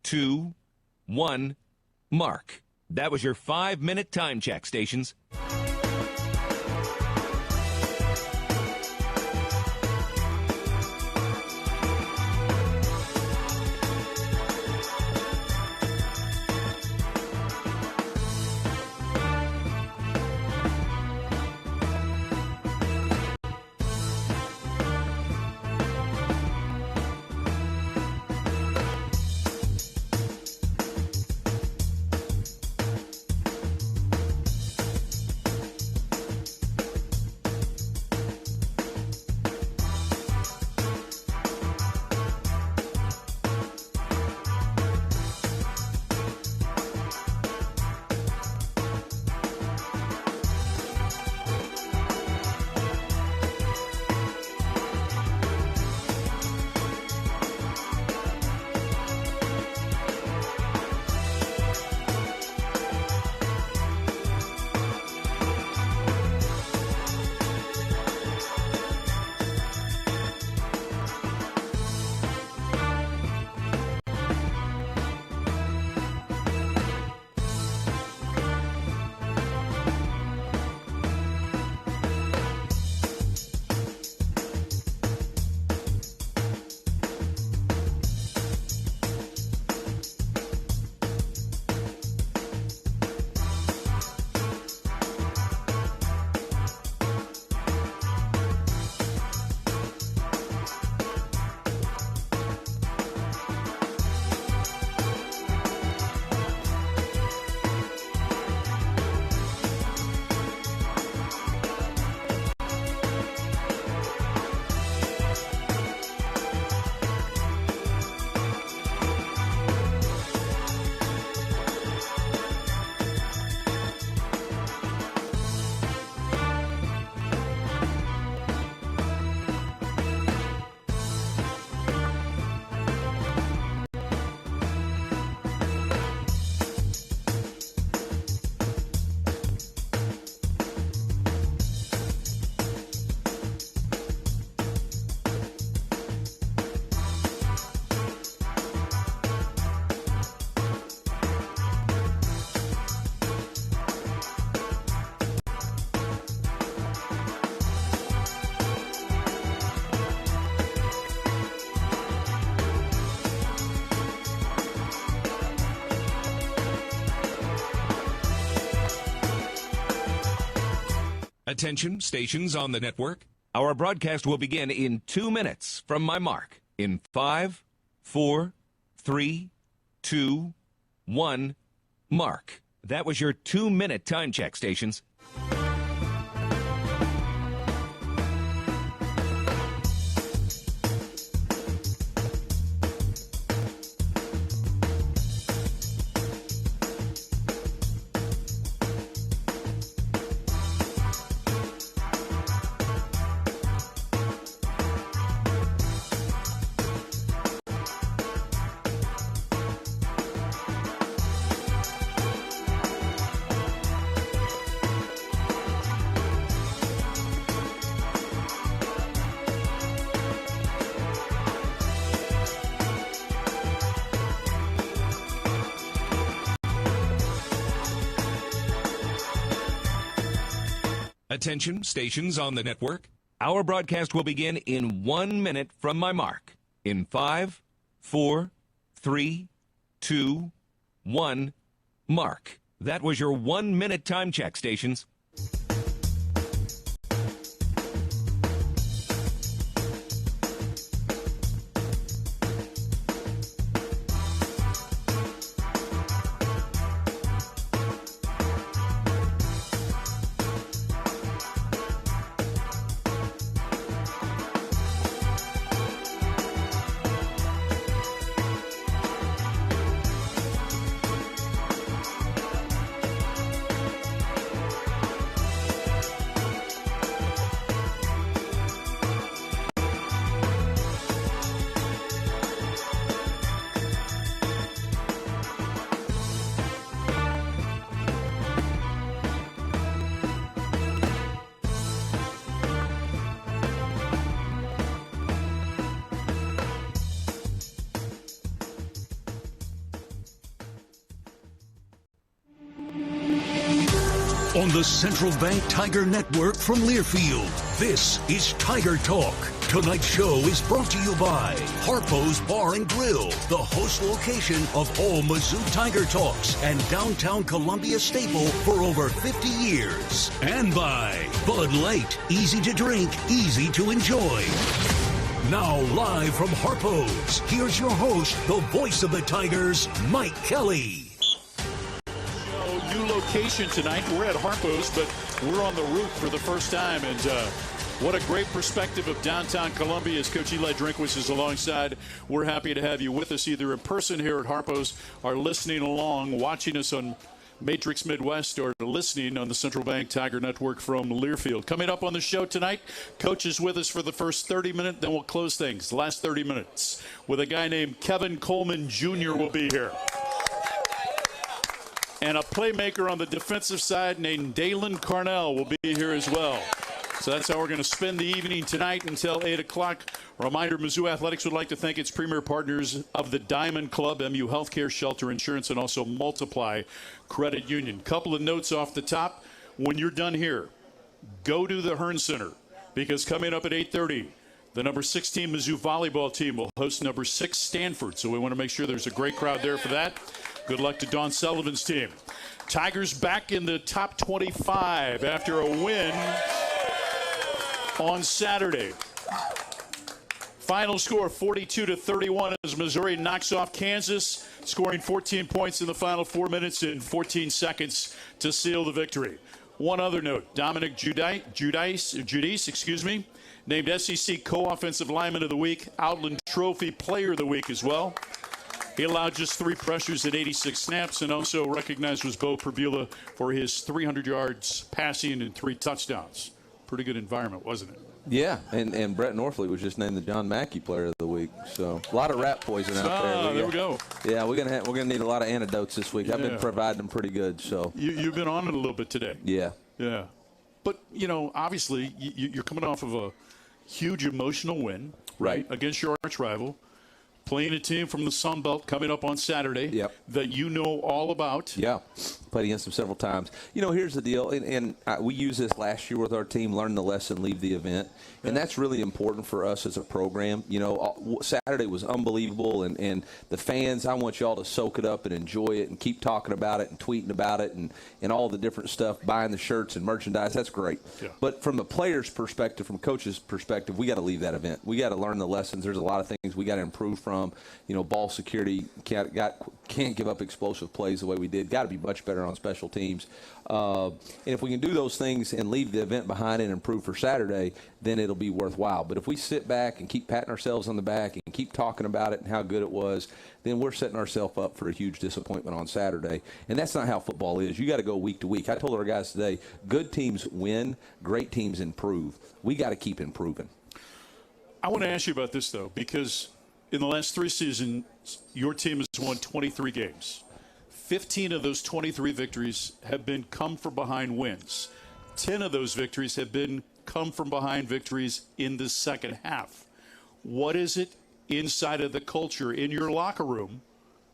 2, 1, mark. That was your 5-minute time check, stations. Attention, stations on the network. Our broadcast will begin in 2 minutes from my mark. In 5, 4, 3, 2, 1, mark. That was your 2-minute time check, stations. Attention, stations on the network. Our broadcast will begin in 1 minute from my mark. In 5, 4, 3, 2, 1, mark. That was your 1-minute time check, stations. On the Central Bank Tiger Network from Learfield, this is Tiger Talk. Tonight's show is brought to you by Harpo's Bar and Grill, the host location of all Mizzou Tiger Talks and downtown Columbia staple for over 50 years. And by Bud Light, easy to drink, easy to enjoy. Now live from Harpo's, here's your host, the voice of the Tigers, Mike Kelly. New location tonight. We're at Harpo's, but we're on the roof for the first time, and what a great perspective of downtown Columbia as Coach Eliah Drinkwitz is alongside. We're happy to have you with us either in person here at Harpo's or listening along, watching us on Matrix Midwest or listening on the Central Bank Tiger Network from Learfield. Coming up on the show tonight, Coach is with us for the first 30 minutes, then we'll close things. The last 30 minutes with a guy named Kevin Coleman Jr. will be here. And a playmaker on the defensive side named Dalen Carnell will be here as well. So that's how we're going to spend the evening tonight until 8 o'clock. Reminder, Mizzou Athletics would like to thank its premier partners of the Diamond Club, MU Healthcare, Shelter Insurance, and also Multiply Credit Union. Couple of notes off the top. When you're done here, go to the Hearn Center, because coming up at 8:30, the number 16 Mizzou volleyball team will host number 6 Stanford. So we want to make sure there's a great crowd there for that. Good luck to Dawn Sullivan's team. Tigers back in the top 25 after a win on Saturday. Final score 42-31 as Missouri knocks off Kansas, scoring 14 points in the final 4 minutes and 14 seconds to seal the victory. One other note, Dominic Giudice, named SEC Co-Offensive Lineman of the Week, Outland Trophy Player of the Week as well. He allowed just 3 pressures at 86 snaps, and also recognized was Bo Perbula for his 300 yards passing and 3 touchdowns. Pretty good environment, wasn't it? Yeah, and Brett Norfleet was just named the John Mackey Player of the Week. So a lot of rat poison out there. There we go. Yeah, we're gonna need a lot of antidotes this week. I've been providing them pretty good. So you've been on it a little bit today. Yeah. But obviously you're coming off of a huge emotional win, right, against your arch rival. Playing a team from the Sun Belt coming up on Saturday that you know all about. Yeah, played against them several times. Here's the deal, and we used this last year with our team, learn the lesson, leave the event. And that's really important for us as a program. Saturday was unbelievable, and the fans, I want y'all to soak it up and enjoy it and keep talking about it and tweeting about it and all the different stuff, buying the shirts and merchandise. That's great. Yeah. But from the player's perspective, from coach's perspective, we got to leave that event. We got to learn the lessons. There's a lot of things we got to improve from. Ball security, can't give up explosive plays the way we did. Got to be much better on special teams. And if we can do those things and leave the event behind and improve for Saturday, then it'll be worthwhile. But if we sit back and keep patting ourselves on the back and keep talking about it and how good it was, then we're setting ourselves up for a huge disappointment on Saturday. And that's not how football is. You got to go week to week. I told our guys today, good teams win, great teams improve. We got to keep improving. I want to ask you about this, though, because in the last 3 seasons, your team has won 23 games. 15 of those 23 victories have been come-from-behind wins. 10 of those victories have been come-from-behind victories in the second half. What is it inside of the culture in your locker room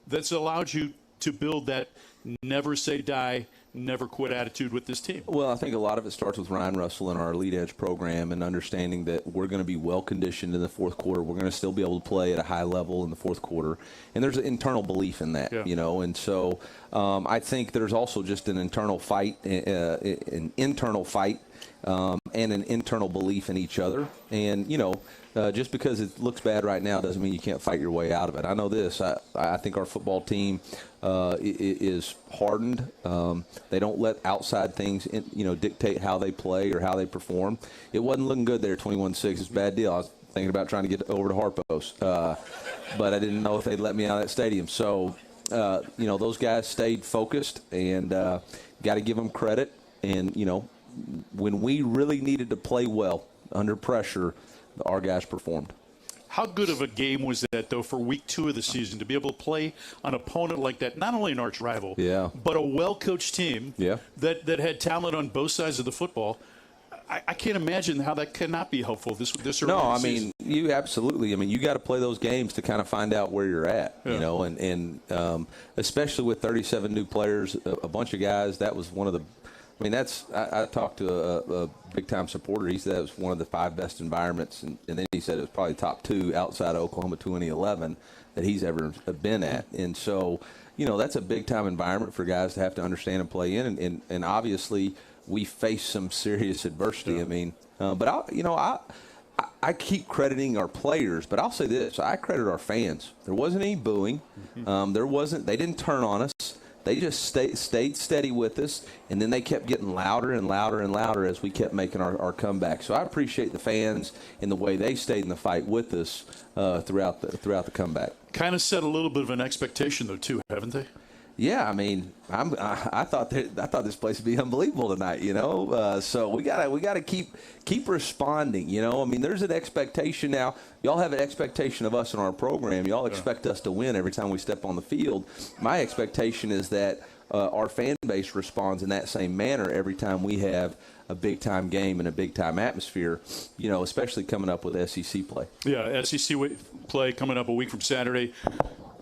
that's allowed you to build that never say die, never quit attitude with this team? Well, I think a lot of it starts with Ryan Russell and our Elite Edge program and understanding that we're going to be well-conditioned in the fourth quarter. We're going to still be able to play at a high level in the fourth quarter. And there's an internal belief in that, And so I think there's also just an internal fight, and an internal belief in each other. And, just because it looks bad right now doesn't mean you can't fight your way out of it. I know this. I think our football team is hardened. They don't let outside things, dictate how they play or how they perform. It wasn't looking good there, 21-6. It's a bad deal. I was thinking about trying to get over to Harpo's, but I didn't know if they'd let me out of that stadium. So, those guys stayed focused, and got to give them credit. And, when we really needed to play well under pressure, our guys performed. How good of a game was that, though, for week 2 of the season to be able to play an opponent like that, not only an arch rival, but a well-coached team that had talent on both sides of the football? I can't imagine how that cannot be helpful this early in the season. You absolutely. You got to play those games to kind of find out where you're at, and especially with 37 new players, a bunch of guys. That was one of the I mean, I talked to a big-time supporter. He said it was one of the 5 best environments, and then he said it was probably top 2 outside of Oklahoma 2011 that he's ever been at. And so, that's a big-time environment for guys to have to understand and play in. And obviously, we face some serious adversity. Yeah. I mean, but I keep crediting our players, but I'll say this: I credit our fans. There wasn't any booing. They didn't turn on us. They just stayed steady with us, and then they kept getting louder and louder and louder as we kept making our comeback. So I appreciate the fans and the way they stayed in the fight with us throughout the comeback. Kind of set a little bit of an expectation, though, too, haven't they? Yeah, I mean, I thought this place would be unbelievable tonight. So we gotta keep responding. I mean, there's an expectation now. Y'all have an expectation of us in our program. Y'all expect us to win every time we step on the field. My expectation is that our fan base responds in that same manner every time we have a big-time game and a big-time atmosphere, especially coming up with SEC play. Yeah, SEC play coming up a week from Saturday.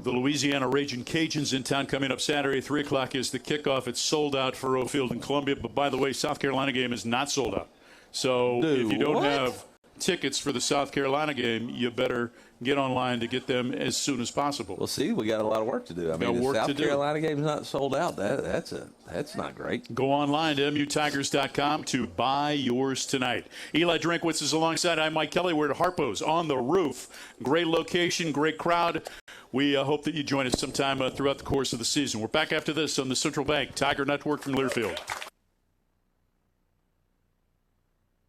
The Louisiana Raging Cajuns in town coming up Saturday. 3 o'clock is the kickoff. It's sold out for Roe Field in Columbia. But, by the way, South Carolina game is not sold out. So if you don't have tickets for the South Carolina game, you better get online to get them as soon as possible. Well, see, we got a lot of work to do. I mean, the South Carolina game is not sold out. That's not great. Go online to mutigers.com to buy yours tonight. Eli Drinkwitz is alongside. I'm Mike Kelly. We're at Harpo's on the roof. Great location, great crowd. We hope that you join us sometime throughout the course of the season. We're back after this on the Central Bank Tiger Network from Learfield.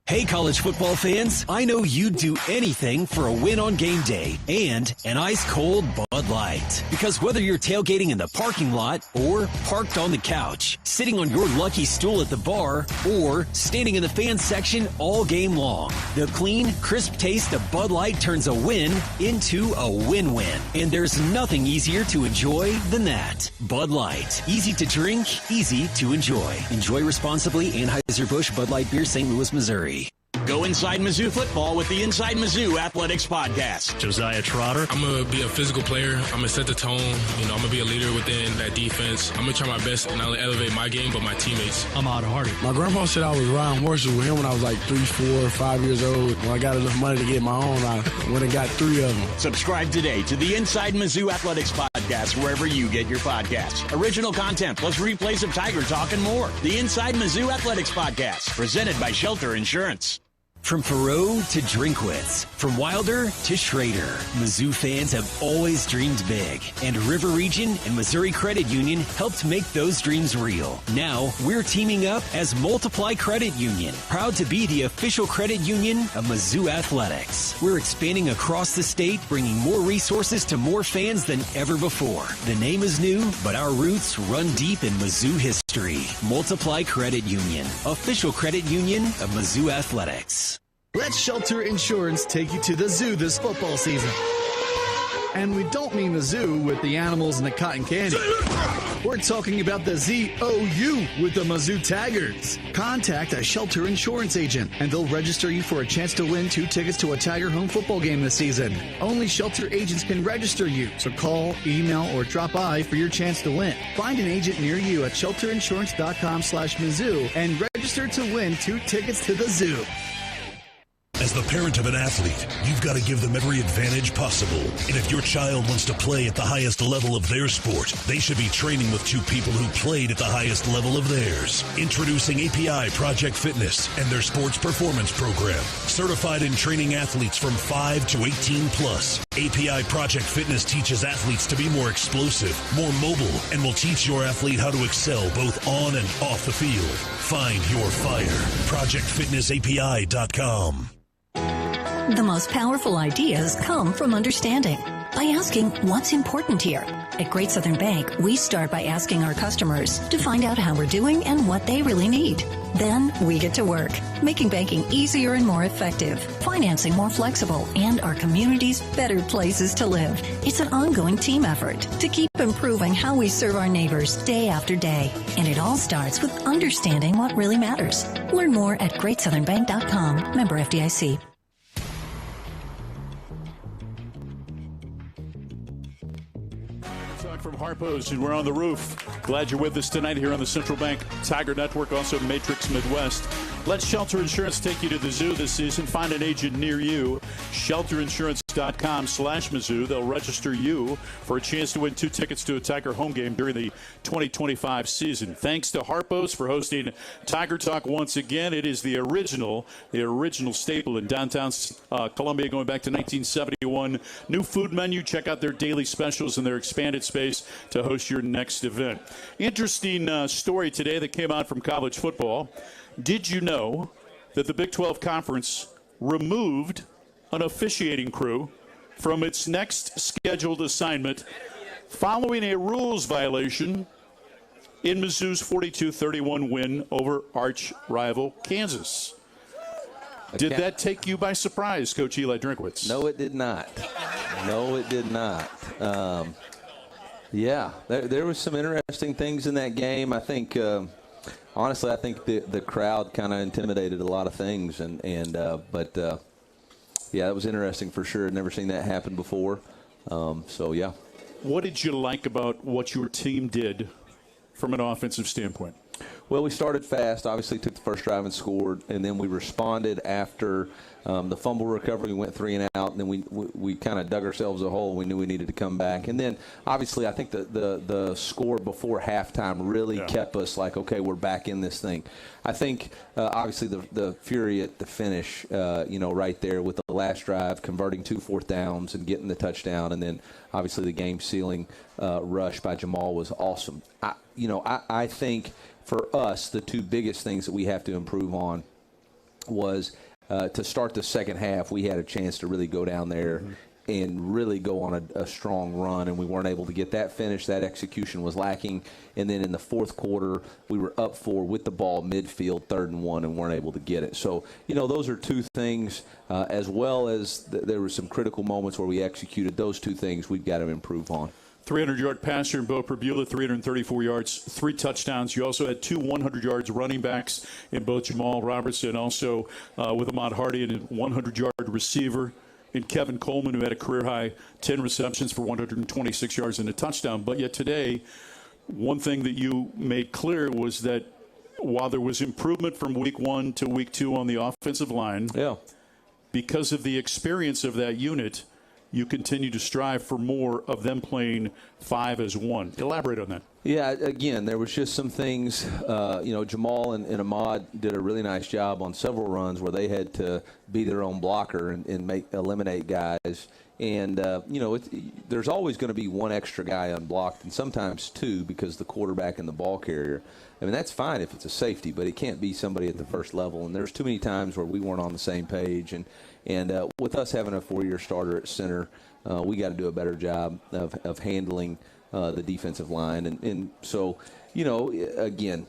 Hey, college football fans, I know you'd do anything for a win on game day and an ice-cold Bud Light. Because whether you're tailgating in the parking lot or parked on the couch, sitting on your lucky stool at the bar, or standing in the fan section all game long, the clean, crisp taste of Bud Light turns a win into a win-win. And there's nothing easier to enjoy than that. Bud Light. Easy to drink, easy to enjoy. Enjoy responsibly. Anheuser-Busch Bud Light Beer, St. Louis, Missouri. Go inside Mizzou football with the Inside Mizzou Athletics Podcast. Josiah Trotter. I'm going to be a physical player. I'm going to set the tone. I'm going to be a leader within that defense. I'm going to try my best to not only elevate my game, but my teammates. I'm Otter Hardy. My grandpa said I was riding horses with him when I was like 3, 4, 5 years old. When I got enough money to get my own, I went and got 3 of them. Subscribe today to the Inside Mizzou Athletics Podcast wherever you get your podcasts. Original content plus replays of Tiger Talk and more. The Inside Mizzou Athletics Podcast, presented by Shelter Insurance. From Faroe to Drinkwitz, from Wilder to Schrader, Mizzou fans have always dreamed big, and River Region and Missouri Credit Union helped make those dreams real. Now, we're teaming up as Multiply Credit Union, proud to be the official credit union of Mizzou Athletics. We're expanding across the state, bringing more resources to more fans than ever before. The name is new, but our roots run deep in Mizzou history. Multiply Credit Union, official credit union of Mizzou Athletics. Let Shelter Insurance take you to the zoo this football season. And we don't mean the zoo with the animals and the cotton candy. We're talking about the ZOU with the Mizzou Tigers. Contact a Shelter Insurance agent, and they'll register you for a chance to win 2 tickets to a Tiger home football game this season. Only Shelter agents can register you, so call, email, or drop by for your chance to win. Find an agent near you at shelterinsurance.com/Mizzou and register to win 2 tickets to the zoo. As the parent of an athlete, you've got to give them every advantage possible. And if your child wants to play at the highest level of their sport, they should be training with 2 people who played at the highest level of theirs. Introducing API Project Fitness and their sports performance program. Certified in training athletes from 5 to 18 plus. API Project Fitness teaches athletes to be more explosive, more mobile, and will teach your athlete how to excel both on and off the field. Find your fire. ProjectFitnessAPI.com. The most powerful ideas come from understanding. By asking what's important here. At Great Southern Bank, we start by asking our customers to find out how we're doing and what they really need. Then we get to work, making banking easier and more effective, financing more flexible, and our communities better places to live. It's an ongoing team effort to keep improving how we serve our neighbors day after day. And it all starts with understanding what really matters. Learn more at GreatSouthernBank.com. Member FDIC. From Harpo's, and we're on the roof. Glad you're with us tonight here on the Central Bank Tiger Network, also Matrix Midwest. Let Shelter Insurance take you to the zoo this season. Find an agent near you. ShelterInsurance.com/Mizzou. They'll register you for a chance to win 2 tickets to a Tiger home game during the 2025 season. Thanks to Harpo's for hosting Tiger Talk once again. It is the original staple in downtown Columbia going back to 1971. New food menu. Check out their daily specials and their expanded space to host your next event. Interesting story today that came out from college football. Did you know that the Big 12 Conference removed an officiating crew from its next scheduled assignment following a rules violation in Mizzou's 42-31 win over arch rival Kansas? Did that take you by surprise, Coach Eli Drinkwitz? No, it did not. No, it did not. Yeah, there was some interesting things in that game. I think, honestly, I think the crowd kind of intimidated a lot of things, but yeah, it was interesting for sure. I'd never seen that happen before. So yeah. What did you like about what your team did from an offensive standpoint? Well, we started fast, obviously took the first drive and scored, and then we responded after the fumble recovery. We went 3 and out, and then we kind of dug ourselves a hole. We knew we needed to come back. And then, obviously, I think the score before halftime really kept us like, okay, we're back in this thing. I think, obviously, the fury at the finish, right there with the last drive, converting 2 fourth downs and getting the touchdown, and then, obviously, the game-sealing rush by Jamal was awesome. I think for us, the 2 biggest things that we have to improve on was to start the second half, we had a chance to really go down there and really go on a strong run, and we weren't able to get that finish. That execution was lacking. And then in the fourth quarter, we were up 4 with the ball midfield, 3rd and 1, and weren't able to get it. So, those are 2 things, as well as there were some critical moments where we executed. Those 2 things we've got to improve on. 300-yard passer in Bo Perbula, 334 yards, 3 touchdowns. You also had 2 100 yards running backs in both Jamal Robertson, also with Ahmad Hardy, and a 100-yard receiver in Kevin Coleman, who had a career-high 10 receptions for 126 yards and a touchdown. But yet today, one thing that you made clear was that while there was improvement from week 1 to week 2 on the offensive line, because of the experience of that unit, you continue to strive for more of them playing 5 as 1. Elaborate on that. Yeah, again, there was just some things, Jamal and Ahmad did a really nice job on several runs where they had to be their own blocker and eliminate guys. And, there's always going to be 1 extra guy unblocked, and sometimes 2 because the quarterback and the ball carrier. I mean, that's fine if it's a safety, but it can't be somebody at the first level. And there's too many times where we weren't on the same page. And with us having a 4-year starter at center, we got to do a better job of handling the defensive line. And so, again,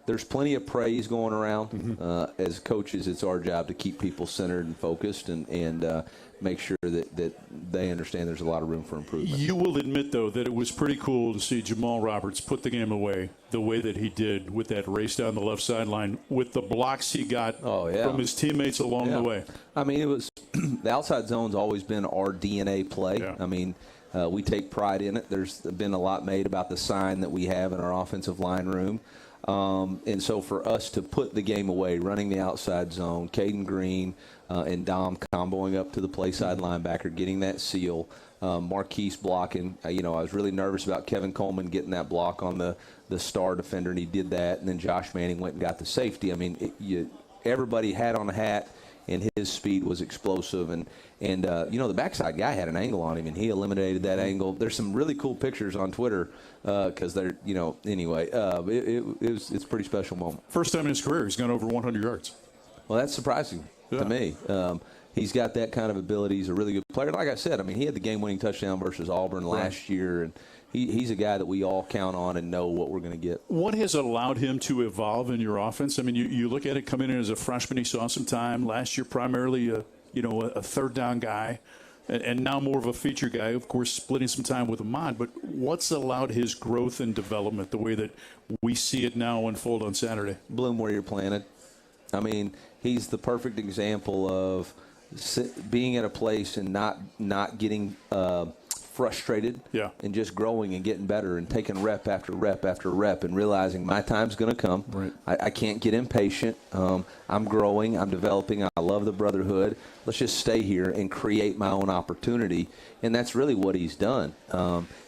there's plenty of praise going around. As coaches, it's our job to keep people centered and focused and make sure that they understand there's a lot of room for improvement. You will admit, though, that it was pretty cool to see Jamal Roberts put the game away the way that he did with that race down the left sideline with the blocks he got from his teammates along the way. I mean, it was the outside zone's always been our DNA play. I mean, we take pride in it. There's been a lot made about the sign that we have in our offensive line room. And so for us to put the game away, running the outside zone, Caden Green and Dom comboing up to the play side linebacker, getting that seal, Marquise blocking. I was really nervous about Kevin Coleman getting that block on the star defender, and he did that. And then Josh Manning went and got the safety. I mean, everybody had on a hat, and his speed was explosive. And the backside guy had an angle on him, and he eliminated that angle. There's some really cool pictures on Twitter because they're, anyway, it's a pretty special moment. First time in his career he's gone over 100 yards. Well, that's surprising to me. He's got that kind of ability. He's a really good player. Like I said, I mean, he had the game-winning touchdown versus Auburn last year, and he's a guy that we all count on and know what we're going to get. What has allowed him to evolve in your offense? I mean, you look at it coming in as a freshman. He saw some time last year, primarily a third down guy, and now more of a feature guy. Of course, splitting some time with Ahmad. But what's allowed his growth and development the way that we see it now unfold on Saturday? Bloom where you're planted. I mean, he's the perfect example of being at a place and not getting frustrated and just growing and getting better and taking rep after rep after rep and realizing my time's going to come. Right. I can't get impatient. I'm growing. I'm developing. I love the brotherhood. Let's just stay here and create my own opportunity. And that's really what he's done.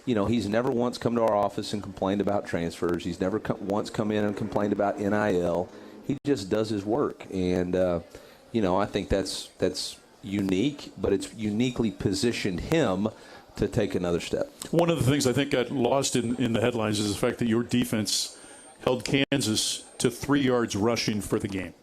He's never once come to our office and complained about transfers. He's never once come in and complained about NIL. He just does his work. And, I think that's unique, but it's uniquely positioned him to take another step. One of the things I think got lost in the headlines is the fact that your defense held Kansas to 3 yards rushing for the game.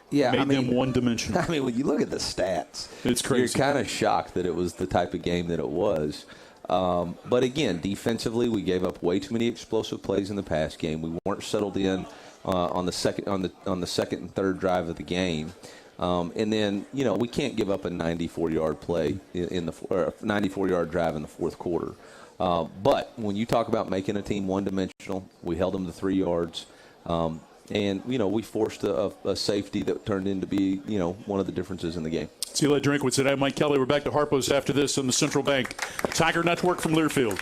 Yeah, made them one-dimensional. I mean, when you look at the stats, it's crazy. You're kind of shocked that it was the type of game that it was. But again, defensively, we gave up way too many explosive plays in the pass game. We weren't settled in on the second and third drive of the game. And then, we can't give up a 94-yard play in the 94-yard drive in the fourth quarter. But when you talk about making a team one-dimensional, we held them to 3 yards. And, we forced a safety that turned into be, one of the differences in the game. It's Eliah Drinkwitz today. Mike Kelly. We're back to Harpo's after this on the Central Bank Tiger Network from Learfield.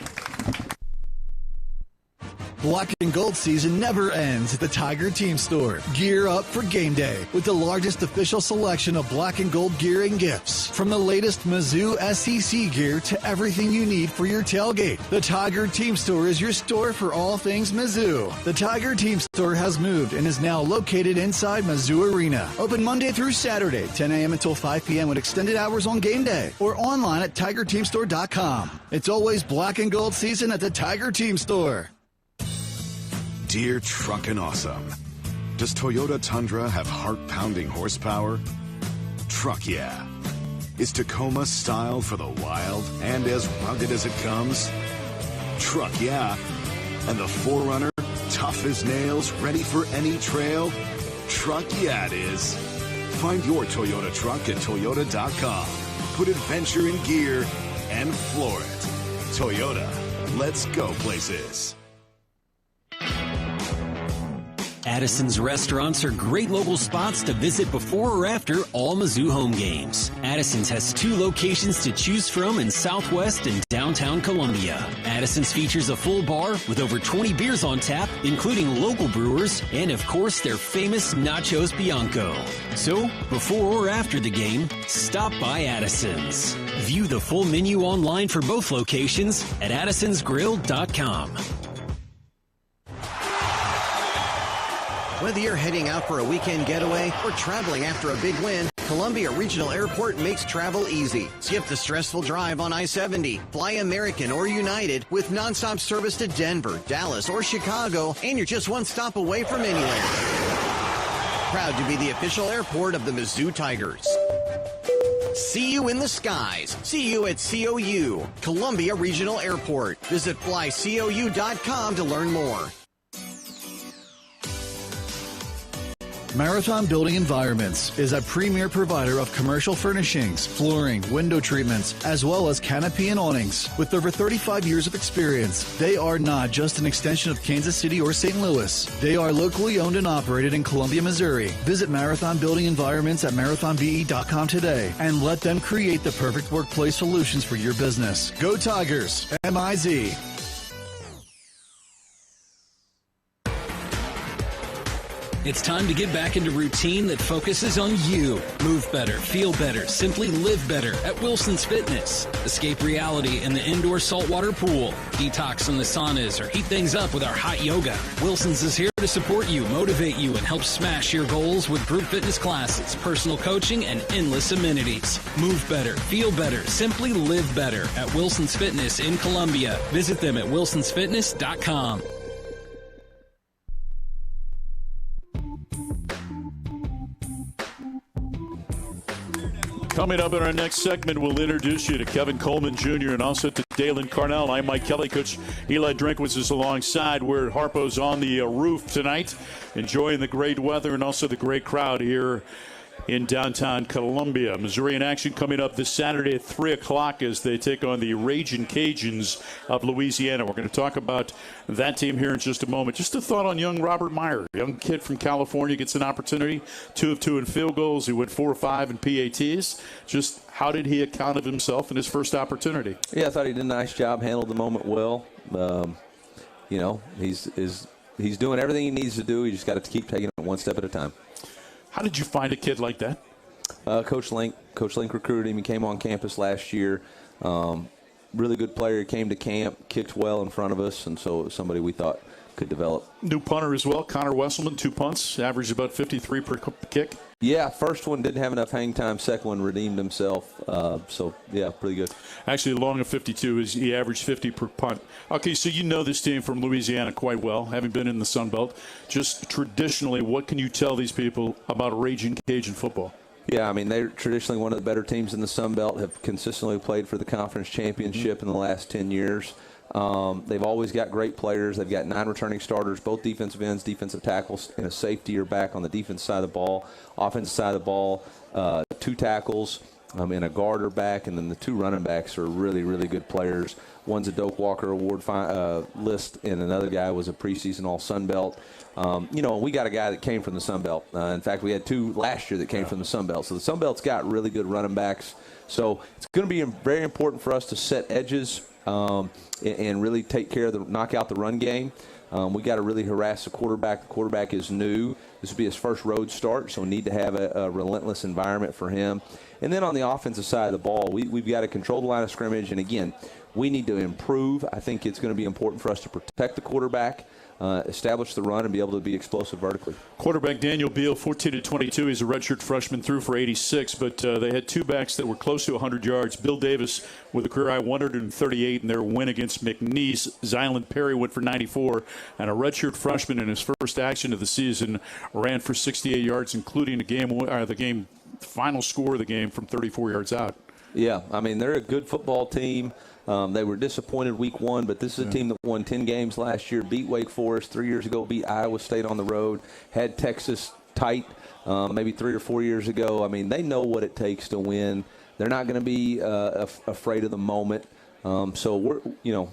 Black and gold season never ends at the Tiger Team Store. Gear up for game day with the largest official selection of black and gold gear and gifts. From the latest Mizzou SEC gear to everything you need for your tailgate. The Tiger Team Store is your store for all things Mizzou. The Tiger Team Store has moved and is now located inside Mizzou Arena. Open Monday through Saturday, 10 a.m. until 5 p.m. with extended hours on game day. Or online at TigerTeamStore.com. It's always black and gold season at the Tiger Team Store. Dear Truckin' Awesome, does Toyota Tundra have heart-pounding horsepower? Truck yeah. Is Tacoma style for the wild and as rugged as it comes? Truck yeah. And the 4Runner, tough as nails, ready for any trail? Truck yeah it is. Find your Toyota truck at Toyota.com. Put adventure in gear and floor it. Toyota, let's go places. Addison's restaurants are great local spots to visit before or after all Mizzou home games. Addison's has 2 locations to choose from in Southwest and downtown Columbia. Addison's features a full bar with over 20 beers on tap, including local brewers, and of course their famous Nachos Bianco. So, before or after the game, stop by Addison's. View the full menu online for both locations at addisonsgrill.com. Whether you're heading out for a weekend getaway or traveling after a big win, Columbia Regional Airport makes travel easy. Skip the stressful drive on I-70. Fly American or United with nonstop service to Denver, Dallas, or Chicago, and you're just one stop away from anywhere. Proud to be the official airport of the Mizzou Tigers. See you in the skies. See you at COU, Columbia Regional Airport. Visit flycou.com to learn more. Marathon Building Environments is a premier provider of commercial furnishings, flooring, window treatments, as well as canopy and awnings. With over 35 years of experience, they are not just an extension of Kansas City or St. Louis. They are locally owned and operated in Columbia, Missouri. Visit Marathon Building Environments at marathonbe.com today and let them create the perfect workplace solutions for your business. Go Tigers! MIZ. It's time to get back into routine that focuses on you. Move better, feel better, simply live better at Wilson's Fitness. Escape reality in the indoor saltwater pool. Detox in the saunas or heat things up with our hot yoga. Wilson's is here to support you, motivate you, and help smash your goals with group fitness classes, personal coaching, and endless amenities. Move better, feel better, simply live better at Wilson's Fitness in Columbia. Visit them at wilsonsfitness.com. Coming up in our next segment, we'll introduce you to Kevin Coleman Jr. and also to Dalen Carnell. I'm Mike Kelly. Coach Eliah Drinkwitz is alongside. We're at Harpo's on the roof tonight, enjoying the great weather and also the great crowd here in downtown Columbia. Missouri in action coming up this Saturday at 3 o'clock as they take on the Ragin' Cajuns of Louisiana. We're going to talk about that team here in just a moment. Just a thought on young Robert Meyer, young kid from California, gets an opportunity, 2 of 2 in field goals. He went 4 of 5 in PATs. Just how did he account of himself in his first opportunity? Yeah, I thought he did a nice job, handled the moment well. He's doing everything he needs to do. He just got to keep taking it one step at a time. How did you find a kid like that? Coach Link recruited him. He came on campus last year. Really good player. He came to camp, kicked well in front of us, and so it was somebody we thought could develop. New punter as well, Connor Wesselman, 2 punts, averaged about 53 per kick. Yeah, first one didn't have enough hang time. Second one redeemed himself. Yeah, pretty good. Actually, long of 52, he averaged 50 per punt. Okay, so you know this team from Louisiana quite well, having been in the Sun Belt. Just traditionally, what can you tell these people about Ragin' Cajun football? Yeah, I mean, they're traditionally one of the better teams in the Sun Belt, have consistently played for the conference championship in the last 10 years. They've always got great players. They've got 9 returning starters, both defensive ends, defensive tackles, and a safety or back on the defensive side of the ball. Offensive side of the ball, 2 tackles and a guard or back, and then the 2 running backs are really, really good players. One's a Doak Walker Award list, and another guy was a preseason All-Sun Belt. We got a guy that came from the Sun Belt. In fact, we had 2 last year that came from the Sun Belt. So the Sun Belt's got really good running backs. So it's going to be very important for us to set edges and really take care of knock out the run game. We got to really harass the quarterback. The quarterback is new. This will be his first road start, so we need to have a relentless environment for him. And then on the offensive side of the ball, we've got to control the line of scrimmage. And, again, we need to improve. I think it's going to be important for us to protect the quarterback, establish the run, and be able to be explosive vertically. Quarterback Daniel Beal, 14-22. He's a redshirt freshman, threw for 86, but they had 2 backs that were close to 100 yards. Bill Davis with a career high 138 in their win against McNeese. Zylan Perry went for 94, and a redshirt freshman in his first action of the season ran for 68 yards, including the game final score of the game from 34 yards out. Yeah, I mean, they're a good football team. They were disappointed week 1, but this is a team that won 10 games last year, beat Wake Forest 3 years ago, beat Iowa State on the road, had Texas tight maybe 3 or 4 years ago. I mean, they know what it takes to win. They're not going to be afraid of the moment. So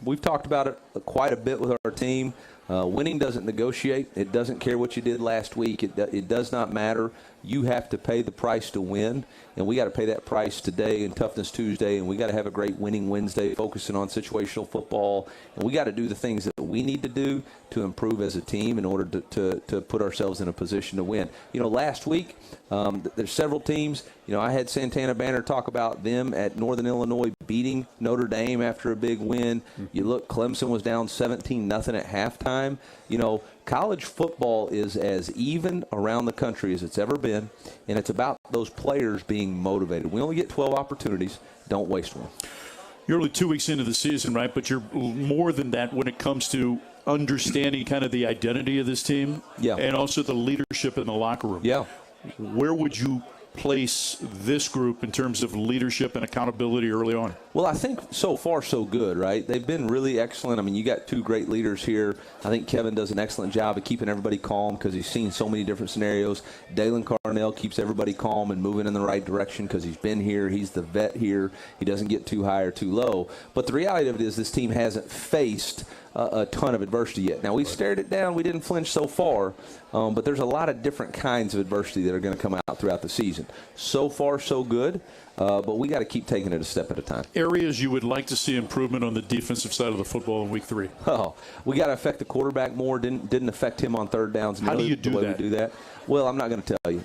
we've talked about it quite a bit with our team. Winning doesn't negotiate. It doesn't care what you did last week. It does not matter. You have to pay the price to win, and we got to pay that price today and Toughness Tuesday, and we got to have a great winning Wednesday focusing on situational football, and we got to do the things that we need to do to improve as a team in order to put ourselves in a position to win. Last week, there's several teams. I had Santana Banner talk about them at Northern Illinois beating Notre Dame after a big win. You look, Clemson was down 17-0 at halftime. College football is as even around the country as it's ever been, and it's about those players being motivated. We only get 12 opportunities. Don't waste one. You're only 2 weeks into the season, right? But you're more than that when it comes to understanding kind of the identity of this team, and also the leadership in the locker room. Yeah. Where would you place this group in terms of leadership and accountability early on? Well, I think so far so good, right? They've been really excellent. I mean, you got 2 great leaders here. I think Kevin does an excellent job of keeping everybody calm because he's seen so many different scenarios. Dalen Carnell keeps everybody calm and moving in the right direction because he's been here. He's the vet here. He doesn't get too high or too low. But the reality of it is this team hasn't faced a ton of adversity yet. Now, we've stared it down. We didn't flinch so far, but there's a lot of different kinds of adversity that are going to come out throughout the season. So far, so good, but we got to keep taking it a step at a time. Areas you would like to see improvement on the defensive side of the football in week 3? Oh, we got to affect the quarterback more. Didn't affect him on third downs. How do you do that? We do that? Well, I'm not going to tell you,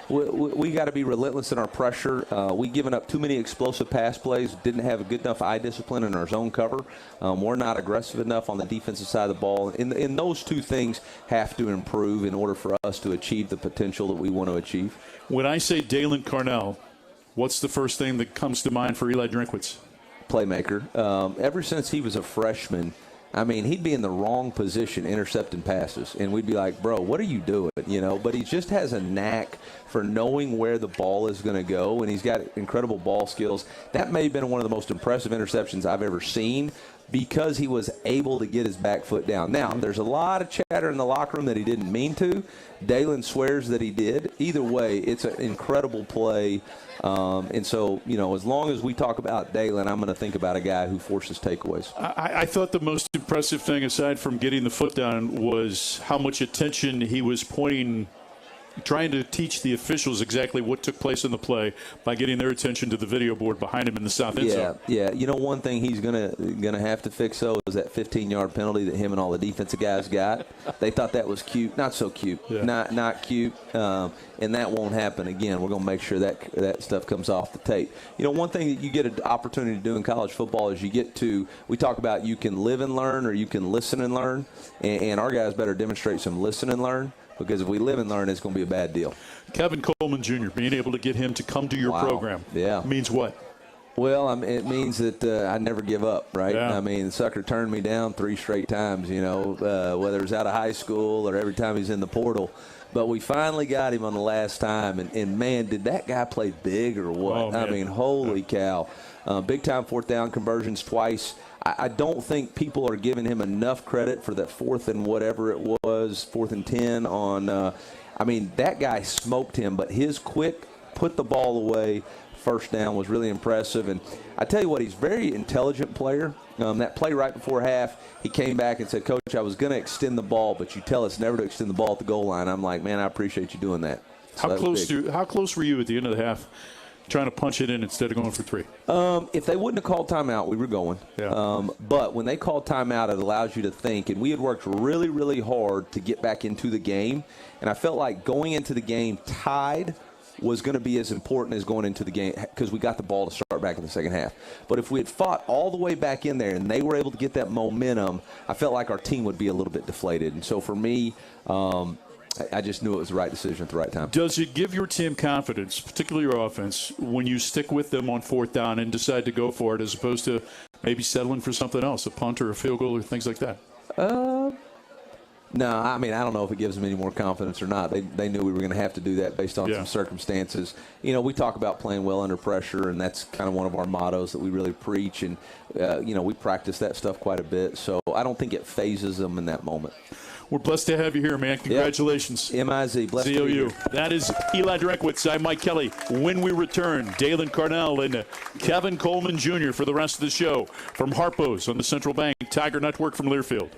we got to be relentless in our pressure. We given up too many explosive pass plays. Didn't have a good enough eye discipline in our zone cover. We're not aggressive enough on the defensive side of the ball. And those 2 things have to improve in order for us to achieve the potential that we want to achieve. When I say Dalen Carnell, what's the first thing that comes to mind for Eli Drinkwitz? Playmaker. Ever since he was a freshman, I mean, he'd be in the wrong position intercepting passes, and we'd be like, bro, what are you doing? But he just has a knack for knowing where the ball is going to go, and he's got incredible ball skills. That may have been one of the most impressive interceptions I've ever seen, because he was able to get his back foot down. Now, there's a lot of chatter in the locker room that he didn't mean to. Dalen swears that he did. Either way, it's an incredible play. And so, as long as we talk about Dalen, I'm going to think about a guy who forces takeaways. I thought the most impressive thing, aside from getting the foot down, was how much attention he was pointing, trying to teach the officials exactly what took place in the play by getting their attention to the video board behind him in the south end zone. Yeah. One thing he's gonna have to fix, though, is that 15-yard penalty that him and all the defensive guys got. They thought that was cute. Not so cute. Yeah. Not cute. And that won't happen again. We're going to make sure that stuff comes off the tape. One thing that you get an opportunity to do in college football is we talk about you can live and learn or you can listen and learn, and our guys better demonstrate some listen and learn. Because if we live and learn, it's going to be a bad deal. Kevin Coleman Jr., being able to get him to come to your program means what? Well, it means that I never give up, right? Yeah. The sucker turned me down 3 straight times, whether it was out of high school or every time he's in the portal. But we finally got him on the last time, and man, did that guy play big or what? Oh, holy cow. Big-time 4th down conversions twice. I don't think people are giving him enough credit for that 4th and whatever it was, 4th and 10 on that guy smoked him, but his quick put the ball away first down was really impressive. And I tell you what, he's a very intelligent player. That play right before half, he came back and said, Coach, I was going to extend the ball, but you tell us never to extend the ball at the goal line. I'm like, man, I appreciate you doing that. So how close were you at the end of the half? Trying to punch it in instead of going for 3? If they wouldn't have called timeout, we were going. Yeah. But when they called timeout, it allows you to think. And we had worked really, really hard to get back into the game. And I felt like going into the game tied was going to be as important as going into the game because we got the ball to start back in the second half. But if we had fought all the way back in there and they were able to get that momentum, I felt like our team would be a little bit deflated. And so for me, I just knew it was the right decision at the right time. Does it give your team confidence, particularly your offense, when you stick with them on 4th down and decide to go for it as opposed to maybe settling for something else, a punt or a field goal or things like that? No, I don't know if it gives them any more confidence or not. They knew we were going to have to do that based on some circumstances. We talk about playing well under pressure, and that's kind of one of our mottos that we really preach. And, we practice that stuff quite a bit. So I don't think it phases them in that moment. We're blessed to have you here, man. Congratulations. Yep. MIZ. Blessed to be here. That is Eli Drinkwitz. I'm Mike Kelly. When we return, Dalen Carnell and Kevin Coleman Jr. for the rest of the show from Harpo's on the Central Bank Tiger Network from Learfield.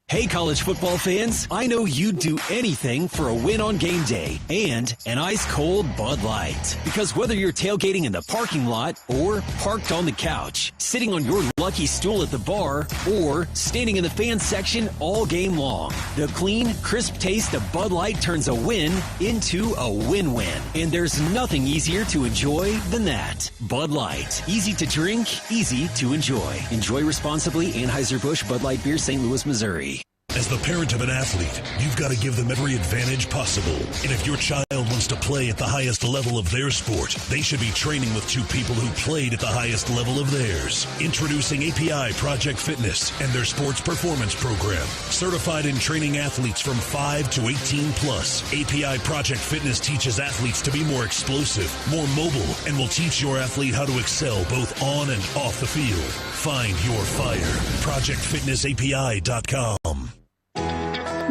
Hey, college football fans, I know you'd do anything for a win on game day and an ice-cold Bud Light. Because whether you're tailgating in the parking lot or parked on the couch, sitting on your lucky stool at the bar, or standing in the fan section all game long, the clean, crisp taste of Bud Light turns a win into a win-win. And there's nothing easier to enjoy than that. Bud Light. Easy to drink, easy to enjoy. Enjoy responsibly. Anheuser-Busch Bud Light Beer, St. Louis, Missouri. As the parent of an athlete, you've got to give them every advantage possible. And if your child wants to play at the highest level of their sport, they should be training with 2 people who played at the highest level of theirs. Introducing API Project Fitness and their sports performance program. Certified in training athletes from 5 to 18 plus. API Project Fitness teaches athletes to be more explosive, more mobile, and will teach your athlete how to excel both on and off the field. Find your fire. ProjectFitnessAPI.com.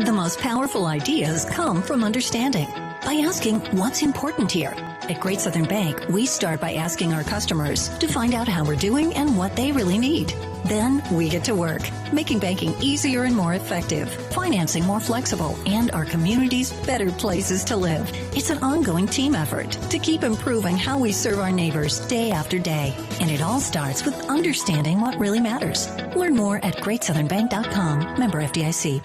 The most powerful ideas come from understanding. By asking what's important here. At Great Southern Bank, we start by asking our customers to find out how we're doing and what they really need. Then we get to work, making banking easier and more effective, financing more flexible, and our communities better places to live. It's an ongoing team effort to keep improving how we serve our neighbors day after day. And it all starts with understanding what really matters. Learn more at GreatSouthernBank.com. Member FDIC.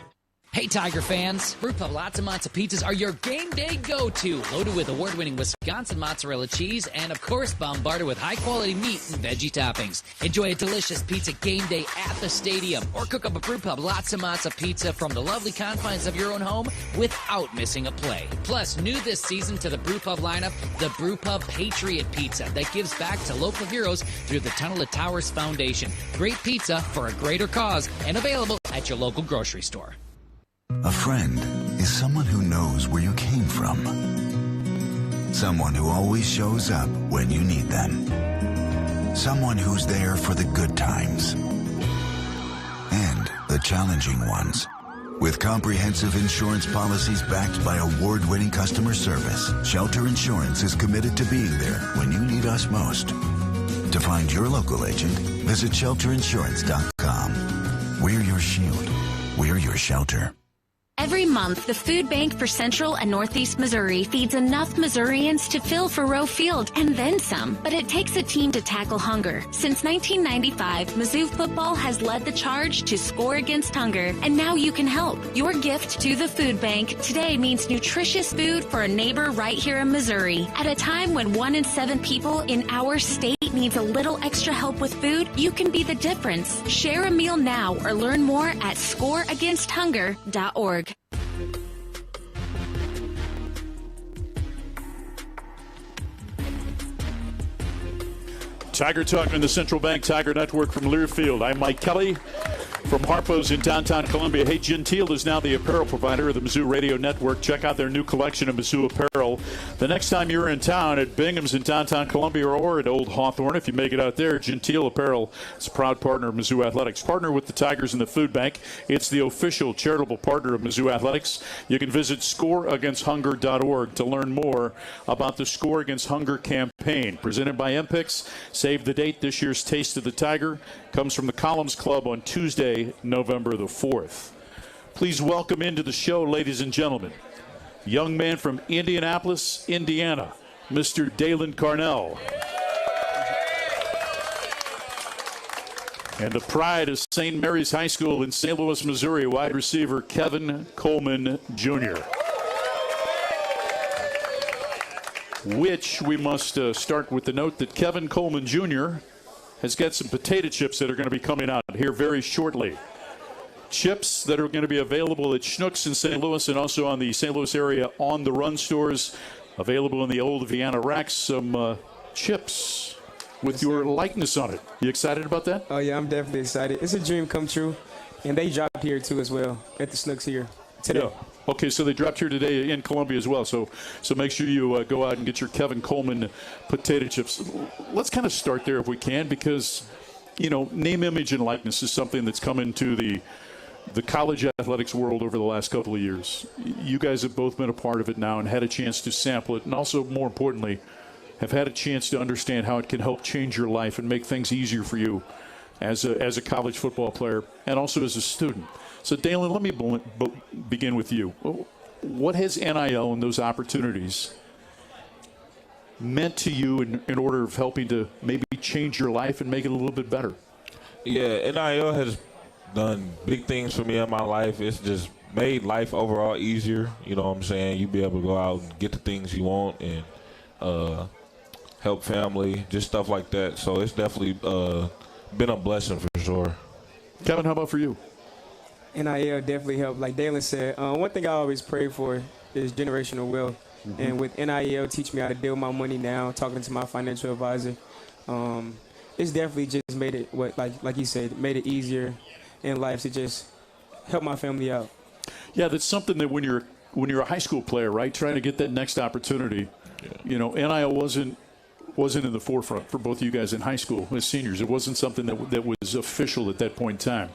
Hey, Tiger fans. Brewpub Lots and Matzo Pizzas are your game day go-to. Loaded with award-winning Wisconsin mozzarella cheese and, of course, bombarded with high-quality meat and veggie toppings. Enjoy a delicious pizza game day at the stadium or cook up a Brewpub Lots and Matzo Pizza from the lovely confines of your own home without missing a play. Plus, new this season to the Brewpub lineup, the Brewpub Patriot Pizza that gives back to local heroes through the Tunnel of Towers Foundation. Great pizza for a greater cause and available at your local grocery store. A friend is someone who knows where you came from. Someone who always shows up when you need them. Someone who's there for the good times challenging ones. With comprehensive insurance policies backed by award-winning customer service, Shelter Insurance is committed to being there when you need us most. To find your local agent, visit shelterinsurance.com. We're your shield. We're your shelter. Every month, the Food Bank for Central and Northeast Missouri feeds enough Missourians to fill Faroe Field and then some. But it takes a team to tackle hunger. Since 1995, Mizzou football has led the charge to score against hunger, and now you can help. Your gift to the Food Bank today means nutritious food for a neighbor right here in Missouri. At a time when 1 in 7 people in our state needs a little extra help with food, you can be the difference. Share a meal now or learn more at scoreagainsthunger.org. Tiger Talk on the Central Bank Tiger Network from Learfield. I'm Mike Kelly from Harpo's in downtown Columbia. Hey, Gentile is now the apparel provider of the Mizzou Radio Network. Check out their new collection of Mizzou apparel the next time you're in town at Bingham's in downtown Columbia or at Old Hawthorne. If you make it out there, Gentile Apparel is a proud partner of Mizzou Athletics. Partner with the Tigers and the Food Bank. It's the official charitable partner of Mizzou Athletics. You can visit scoreagainsthunger.org to learn more about the Score Against Hunger campaign. Presented by MPICS. Save the date. This year's Taste of the Tiger comes from the Columns Club on Tuesday, November the 4th. Please welcome into the show, ladies and gentlemen, young man from Indianapolis, Indiana, Mr. Dalen Carnell. And the pride of St. Mary's High School in St. Louis, Missouri, wide receiver Kevin Coleman Jr. Which we must start with the note that Kevin Coleman Jr. has got some potato chips that are going to be coming out here very shortly. Chips that are going to be available at Schnucks in St. Louis and also on the St. Louis area on the run stores. Available in the old Vienna racks. Some chips with your likeness on it. You excited about that? Oh, yeah, I'm definitely excited. It's a dream come true. And they dropped here, too, as well, at the Schnucks here today. Yeah. Okay, so they dropped here today in Columbia as well. So make sure you go out and get your Kevin Coleman potato chips. Let's kind of start there if we can, because, you know, name, image, and likeness is something that's come into the college athletics world over the last couple of years. You guys have both been a part of it now and had a chance to sample it, and also, more importantly, have had a chance to understand how it can help change your life and make things easier for you as a college football player and also as a student. So, Dalen, let me begin with you. What has NIL and those opportunities meant to you in order of helping to maybe change your life and make it a little bit better? Yeah, NIL has done big things for me in my life. It's just made life overall easier. You know what I'm saying? You be able to go out and get the things you want and help family, just stuff like that. So it's definitely been a blessing for sure. Kevin, how about for you? NIL definitely helped. Like Dalen said, one thing I always pray for is generational wealth. Mm-hmm. And with NIL, teach me how to deal with my money now, talking to my financial advisor. It's definitely just made it, like you said, made it easier in life to just help my family out. Yeah, that's something that when you're a high school player, right, trying to get that next opportunity, you know, NIL wasn't in the forefront for both of you guys in high school as seniors. It wasn't something that was official at that point in time.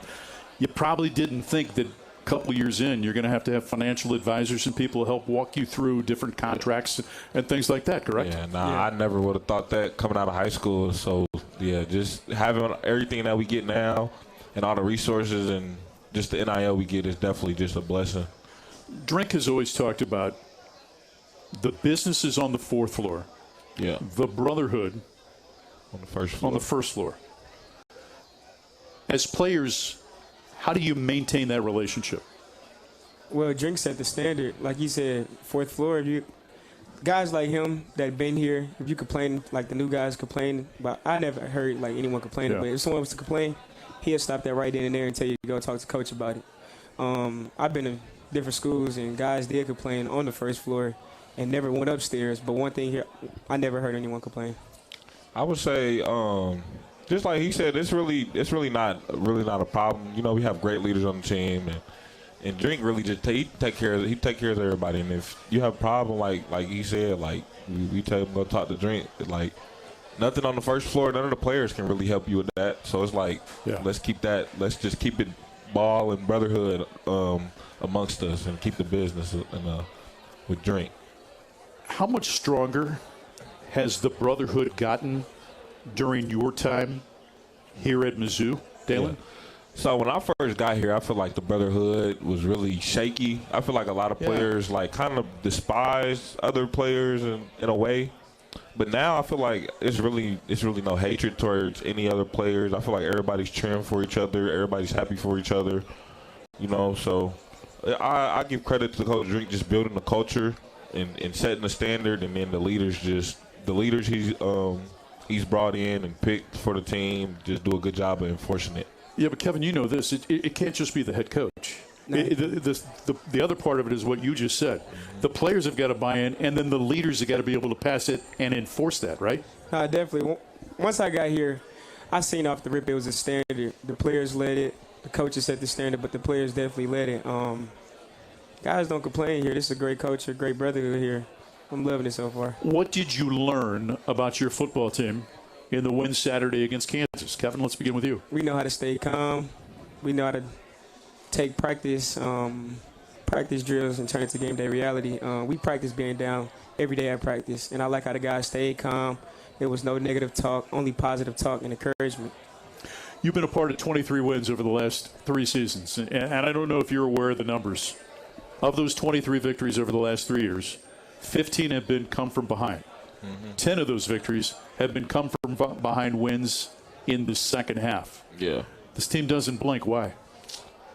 You probably didn't think that a couple of years in you're going to have financial advisors and people to help walk you through different contracts and things like that, correct? Yeah, I never would have thought that coming out of high school. So, yeah, just having everything that we get now and all the resources and just the NIL we get is definitely just a blessing. Drink has always talked about the businesses on the fourth floor. Yeah. The brotherhood on the first floor. As players, how do you maintain that relationship? Well, Drink set the standard. Like you said, fourth floor, guys like him that been here, if you complain like the new guys complain, but I never heard like anyone complain, but if someone was to complain, he'll stop that right then and there and tell you to go talk to coach about it. I've been in different schools and guys did complain on the first floor and never went upstairs, but one thing here, I never heard anyone complain. I would say, just like he said, it's really not a problem. You know, we have great leaders on the team, and Drink really just take care of everybody. And if you have a problem, like he said, like we tell him go talk to Drink. Like nothing on the first floor, none of the players can really help you with that. So it's like let's just keep it ball and brotherhood amongst us and keep the business with Drink. How much stronger has the brotherhood gotten during your time here at Mizzou, Dalen? Yeah. So when I first got here, I feel like the brotherhood was really shaky. I feel like a lot of players like kind of despise other players in a way. But now I feel like it's really no hatred towards any other players. I feel like everybody's cheering for each other. Everybody's happy for each other. You know, so I give credit to Coach Drink just building the culture and setting the standard, and then the leaders he's brought in and picked for the team just do a good job of enforcing it. Yeah, but Kevin, you know this. It can't just be the head coach. No. The other part of it is what you just said. The players have got to buy in, and then the leaders have got to be able to pass it and enforce that, right? Definitely. Once I got here, I seen off the rip it was a standard. The players led it. The coaches set the standard, but the players definitely led it. Guys don't complain here. This is a great culture, great brotherhood here. I'm loving it so far. What did you learn about your football team in the win Saturday against Kansas? Kevin, let's begin with you. We know how to stay calm. We know how to take practice drills and turn it to game day reality. We practice being down every day at practice, and I like how the guys stayed calm. There was no negative talk, only positive talk and encouragement. You've been a part of 23 wins over the last 3 seasons, and I don't know if you're aware of the numbers. Of those 23 victories over the last 3 years, 15 have come from behind. 10 of those victories have come from behind wins in the second half. Yeah. This team doesn't blink. Why?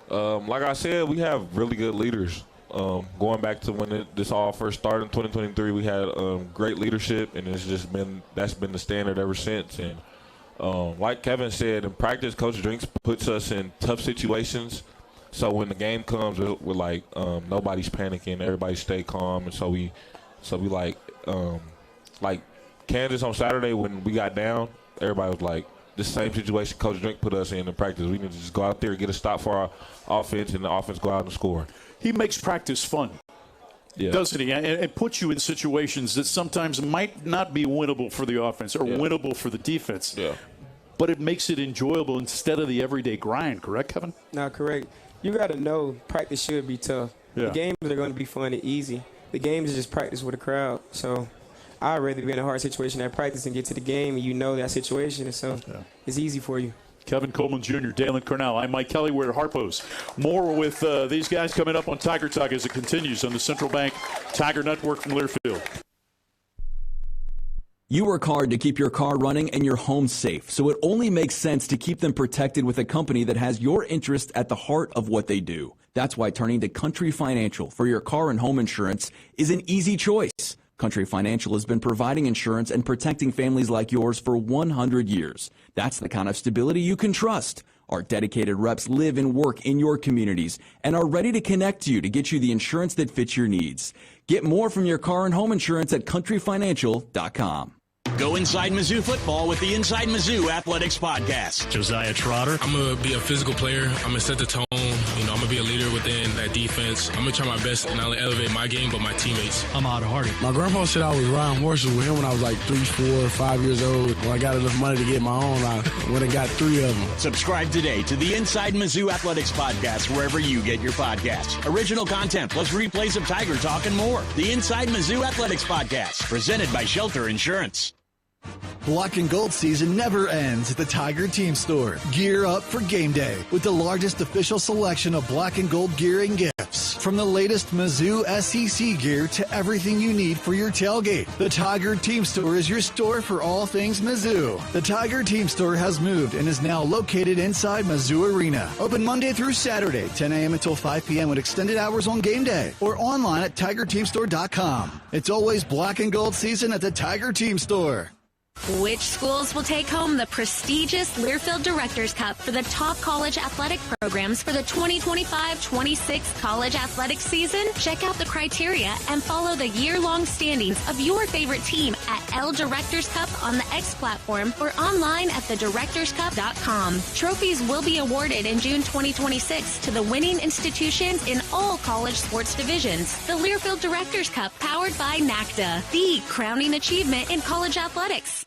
Like I said, we have really good leaders. Going back to when this all first started in 2023, we had great leadership, and that's been the standard ever since. And like Kevin said, in practice, Coach Drinks puts us in tough situations. So when the game comes, we're like nobody's panicking, everybody stay calm, and so we like Kansas on Saturday when we got down, everybody was like, the same situation Coach Drink put us in practice. We need to just go out there and get a stop for our offense, and the offense go out and score. He makes practice fun, doesn't he? And puts you in situations that sometimes might not be winnable for the offense or winnable for the defense. Yeah. But it makes it enjoyable instead of the everyday grind, correct, Kevin? No, correct. You got to know practice should be tough. Yeah. The games are going to be fun and easy. The games is just practice with a crowd. So I'd rather be in a hard situation at practice and get to the game, and you know that situation, and so it's easy for you. Kevin Coleman Jr., Dalen Cornell. I'm Mike Kelly. We're at Harpo's. More with these guys coming up on Tiger Talk as it continues on the Central Bank Tiger Network from Learfield. You work hard to keep your car running and your home safe, so it only makes sense to keep them protected with a company that has your interest at the heart of what they do. That's why turning to Country Financial for your car and home insurance is an easy choice. Country Financial has been providing insurance and protecting families like yours for 100 years. That's the kind of stability you can trust. Our dedicated reps live and work in your communities and are ready to connect you to get you the insurance that fits your needs. Get more from your car and home insurance at countryfinancial.com. Go inside Mizzou football with the Inside Mizzou Athletics Podcast. Josiah Trotter. I'm going to be a physical player. I'm going to set the tone. I'm going to be a leader within that defense. I'm going to try my best to not only elevate my game, but my teammates. I'm hard-hearted. My grandpa said I was riding horses with him when I was like 3, 4, 5 years old. When I got enough money to get my own, I went and got 3 of them. Subscribe today to the Inside Mizzou Athletics Podcast wherever you get your podcasts. Original content plus replays of Tiger Talk and more. The Inside Mizzou Athletics Podcast, presented by Shelter Insurance. Black and gold season never ends at the Tiger Team Store. Gear up for game day with the largest official selection of black and gold gear and gifts. From the latest Mizzou SEC gear to everything you need for your tailgate, the Tiger Team Store is your store for all things Mizzou. The Tiger Team Store has moved and is now located inside Mizzou Arena. Open Monday through Saturday, 10 a.m. until 5 p.m. with extended hours on game day or online at TigerTeamStore.com. It's always black and gold season at the Tiger Team Store. Which schools will take home the prestigious Learfield Directors Cup for the top college athletic programs for the 2025-26 college athletic season? Check out the criteria and follow the year-long standings of your favorite team at L Directors Cup on the X platform or online at thedirectorscup.com. Trophies will be awarded in June 2026 to the winning institutions in all college sports divisions. The Learfield Directors Cup, powered by NACDA, the crowning achievement in college athletics.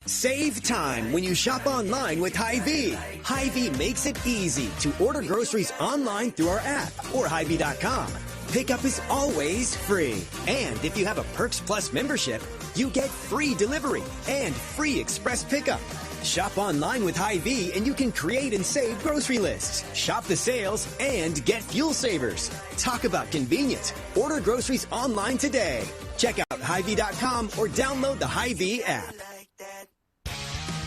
Save time when you shop online with Hy-Vee. Hy-Vee makes it easy to order groceries online through our app or Hy-Vee.com. Pickup is always free. And if you have a Perks Plus membership, you get free delivery and free express pickup. Shop online with Hy-Vee and you can create and save grocery lists. Shop the sales and get fuel savers. Talk about convenience. Order groceries online today. Check out Hy-Vee.com or download the Hy-Vee app.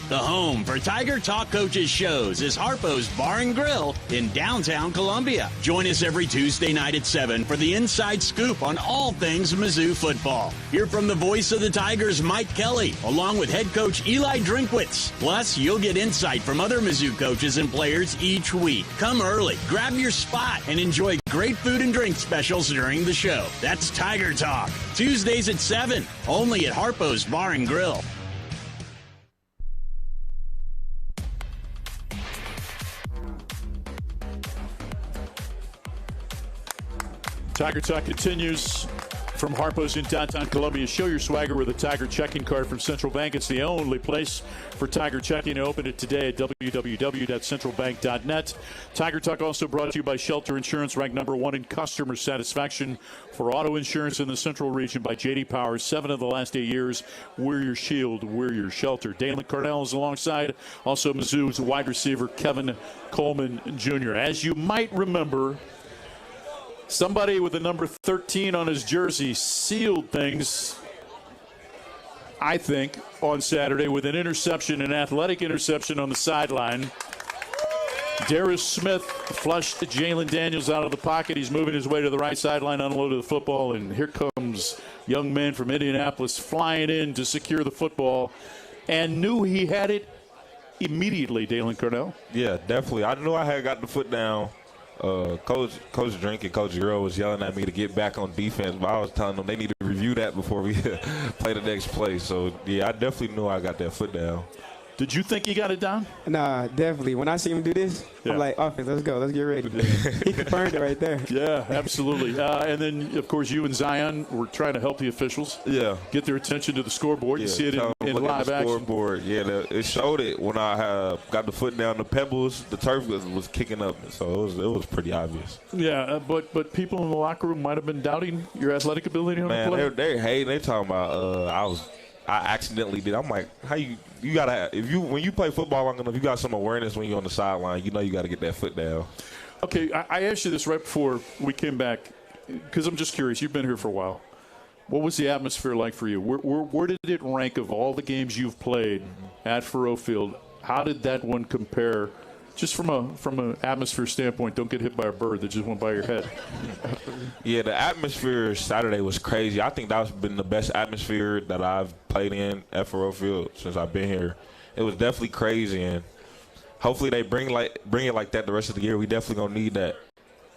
The home for Tiger Talk Coaches shows is Harpo's Bar and Grill in downtown Columbia. Join us every Tuesday night at 7 for the inside scoop on all things Mizzou football. Hear from the voice of the Tigers, Mike Kelly, along with head coach Eli Drinkwitz. Plus, you'll get insight from other Mizzou coaches and players each week. Come early, grab your spot, and enjoy great food and drink specials during the show. That's Tiger Talk. Tuesdays at 7, only at Harpo's Bar and Grill. Tiger Talk continues from Harpo's in downtown Columbia. Show your swagger with a Tiger checking card from Central Bank. It's the only place for Tiger checking. Open it today at www.centralbank.net. Tiger Talk also brought to you by Shelter Insurance, ranked #1 in customer satisfaction for auto insurance in the Central region by J.D. Power. 7 of the last 8 years. We're your shield. We're your shelter. Dalen Cardell is alongside. Also Mizzou's wide receiver Kevin Coleman Jr. As you might remember, somebody with the number 13 on his jersey sealed things, I think, on Saturday with an interception, an athletic interception on the sideline. Darius Smith flushed Jalen Daniels out of the pocket. He's moving his way to the right sideline, unloaded the football, and here comes young man from Indianapolis flying in to secure the football and knew he had it immediately, Dalen Cornell. Yeah, definitely. I knew I had got the foot down. Coach Drink and Coach Earl was yelling at me to get back on defense, but I was telling them they need to review that before we play the next play. So, yeah, I definitely knew I got that foot down. Did you think he got it down? Nah, definitely. When I see him do this, I'm like, offense, let's go. Let's get ready. He confirmed it right there. Yeah, absolutely. And then, of course, you and Zion were trying to help the officials get their attention to the scoreboard. You see it in live action. Scoreboard. Yeah, it showed it when I got the foot down. The pebbles, the turf was kicking up, so it was pretty obvious. Yeah, but people in the locker room might have been doubting your athletic ability on the play. They're hating. They talking about I accidentally did. I'm like, how you gotta when you play football long enough, you got some awareness when you're on the sideline. You know you got to get that foot down. Okay, I asked you this right before we came back because I'm just curious. You've been here for a while. What was the atmosphere like for you? Where did it rank of all the games you've played at Faurot Field? How did that one compare? Just from an atmosphere standpoint, don't get hit by a bird that just went by your head. Yeah, the atmosphere Saturday was crazy. I think that's been the best atmosphere that I've played in at Faurot Field since I've been here. It was definitely crazy, and hopefully they bring it like that the rest of the year. We definitely gonna need that.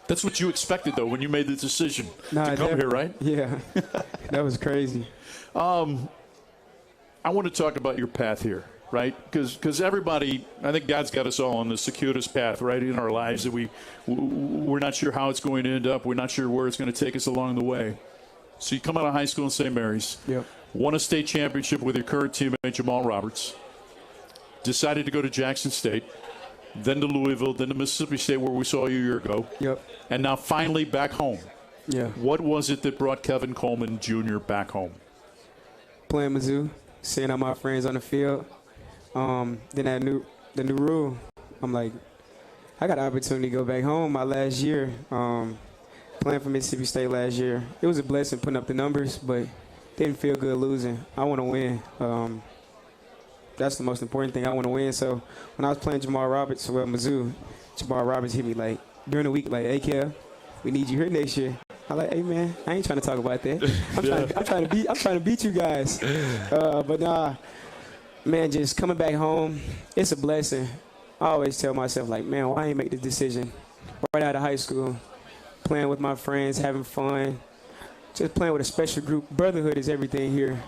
That's what you expected, though, when you made the decision to come here, right? Yeah, that was crazy. I want to talk about your path here. Right, because everybody, I think God's got us all on the circuitous path, right, in our lives that we're not sure how it's going to end up. We're not sure where it's going to take us along the way. So you come out of high school in St. Mary's, won a state championship with your current teammate Jamal Roberts, decided to go to Jackson State, then to Louisville, then to Mississippi State where we saw you a year ago, and now finally back home. Yeah. What was it that brought Kevin Coleman Jr. back home? Playing Mizzou, seeing all my friends on the field. Then the new rule, I'm like, I got an opportunity to go back home my last year. Playing for Mississippi State last year, it was a blessing putting up the numbers, but didn't feel good losing. I want to win. That's the most important thing. I want to win. So when I was playing Mizzou, Jamal Roberts hit me like during the week, like, hey, Kev, we need you here next year. I'm like, hey, man, I ain't trying to talk about that. I'm trying to beat you guys. But nah. Man, just coming back home, it's a blessing. I always tell myself, like, man, why ain't make the decision right out of high school? Playing with my friends, having fun, just playing with a special group. Brotherhood is everything here.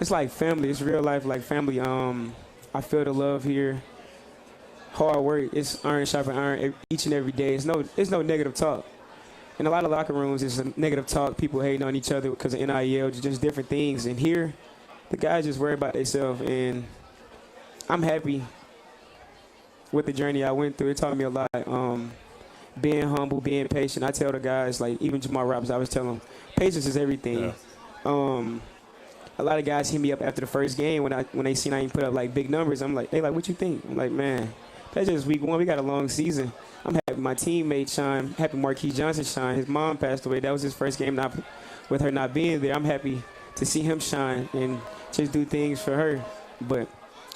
It's like family. It's real life like family. I feel the love here. Hard work. It's iron sharpens iron each and every day. It's no negative talk. In a lot of locker rooms, it's a negative talk. People hating on each other because of NIL, just different things. And here, the guys just worry about themselves, and I'm happy with the journey I went through. It taught me a lot. Being humble, being patient. I tell the guys, like even Jamal Roberts, I was telling them, patience is everything. Yeah. A lot of guys hit me up after the first game when they seen I ain't put up like big numbers. I'm like, they like, what you think? I'm like, man, that's just week one. We got a long season. I'm happy my teammate shine. Happy Marquise Johnson shine. His mom passed away. That was his first game with her not being there. I'm happy to see him shine and just do things for her. But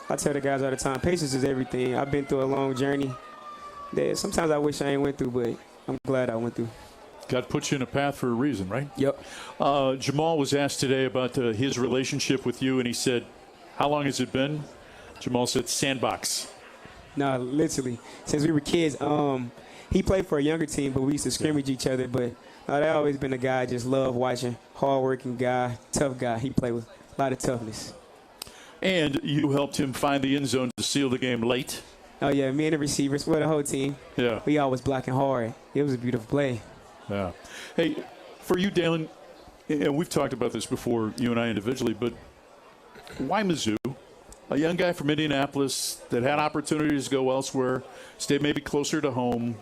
I tell the guys all the time, patience is everything. I've been through a long journey that sometimes I wish I ain't went through, but I'm glad I went through. God put you in a path for a reason, right? Yep. Jamal was asked today about his relationship with you, and he said, how long has it been? Jamal said, sandbox. No, literally. Since we were kids, he played for a younger team, but we used to scrimmage each other. But I've always been a guy I just love watching. Hard-working guy, tough guy. He played with a lot of toughness. And you helped him find the end zone to seal the game late. Oh, yeah, me and the receivers, well, the whole team. Yeah. We always blocking hard. It was a beautiful play. Yeah. Hey, for you, Dalen, and we've talked about this before, you and I individually, but why Mizzou? A young guy from Indianapolis that had opportunities to go elsewhere, stay maybe closer to home,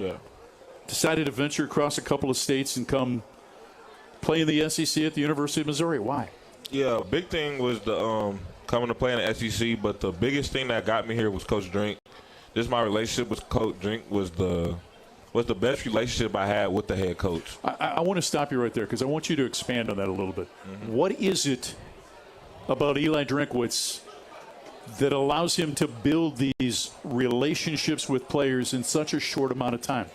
decided to venture across a couple of states and come play in the SEC at the University of Missouri. Why? Yeah, big thing was the coming to play in the SEC, but the biggest thing that got me here was Coach Drink. Just my relationship with Coach Drink was the best relationship I had with the head coach. I want to stop you right there because I want you to expand on that a little bit. Mm-hmm. What is it about Eli Drinkwitz that allows him to build these relationships with players in such a short amount of time?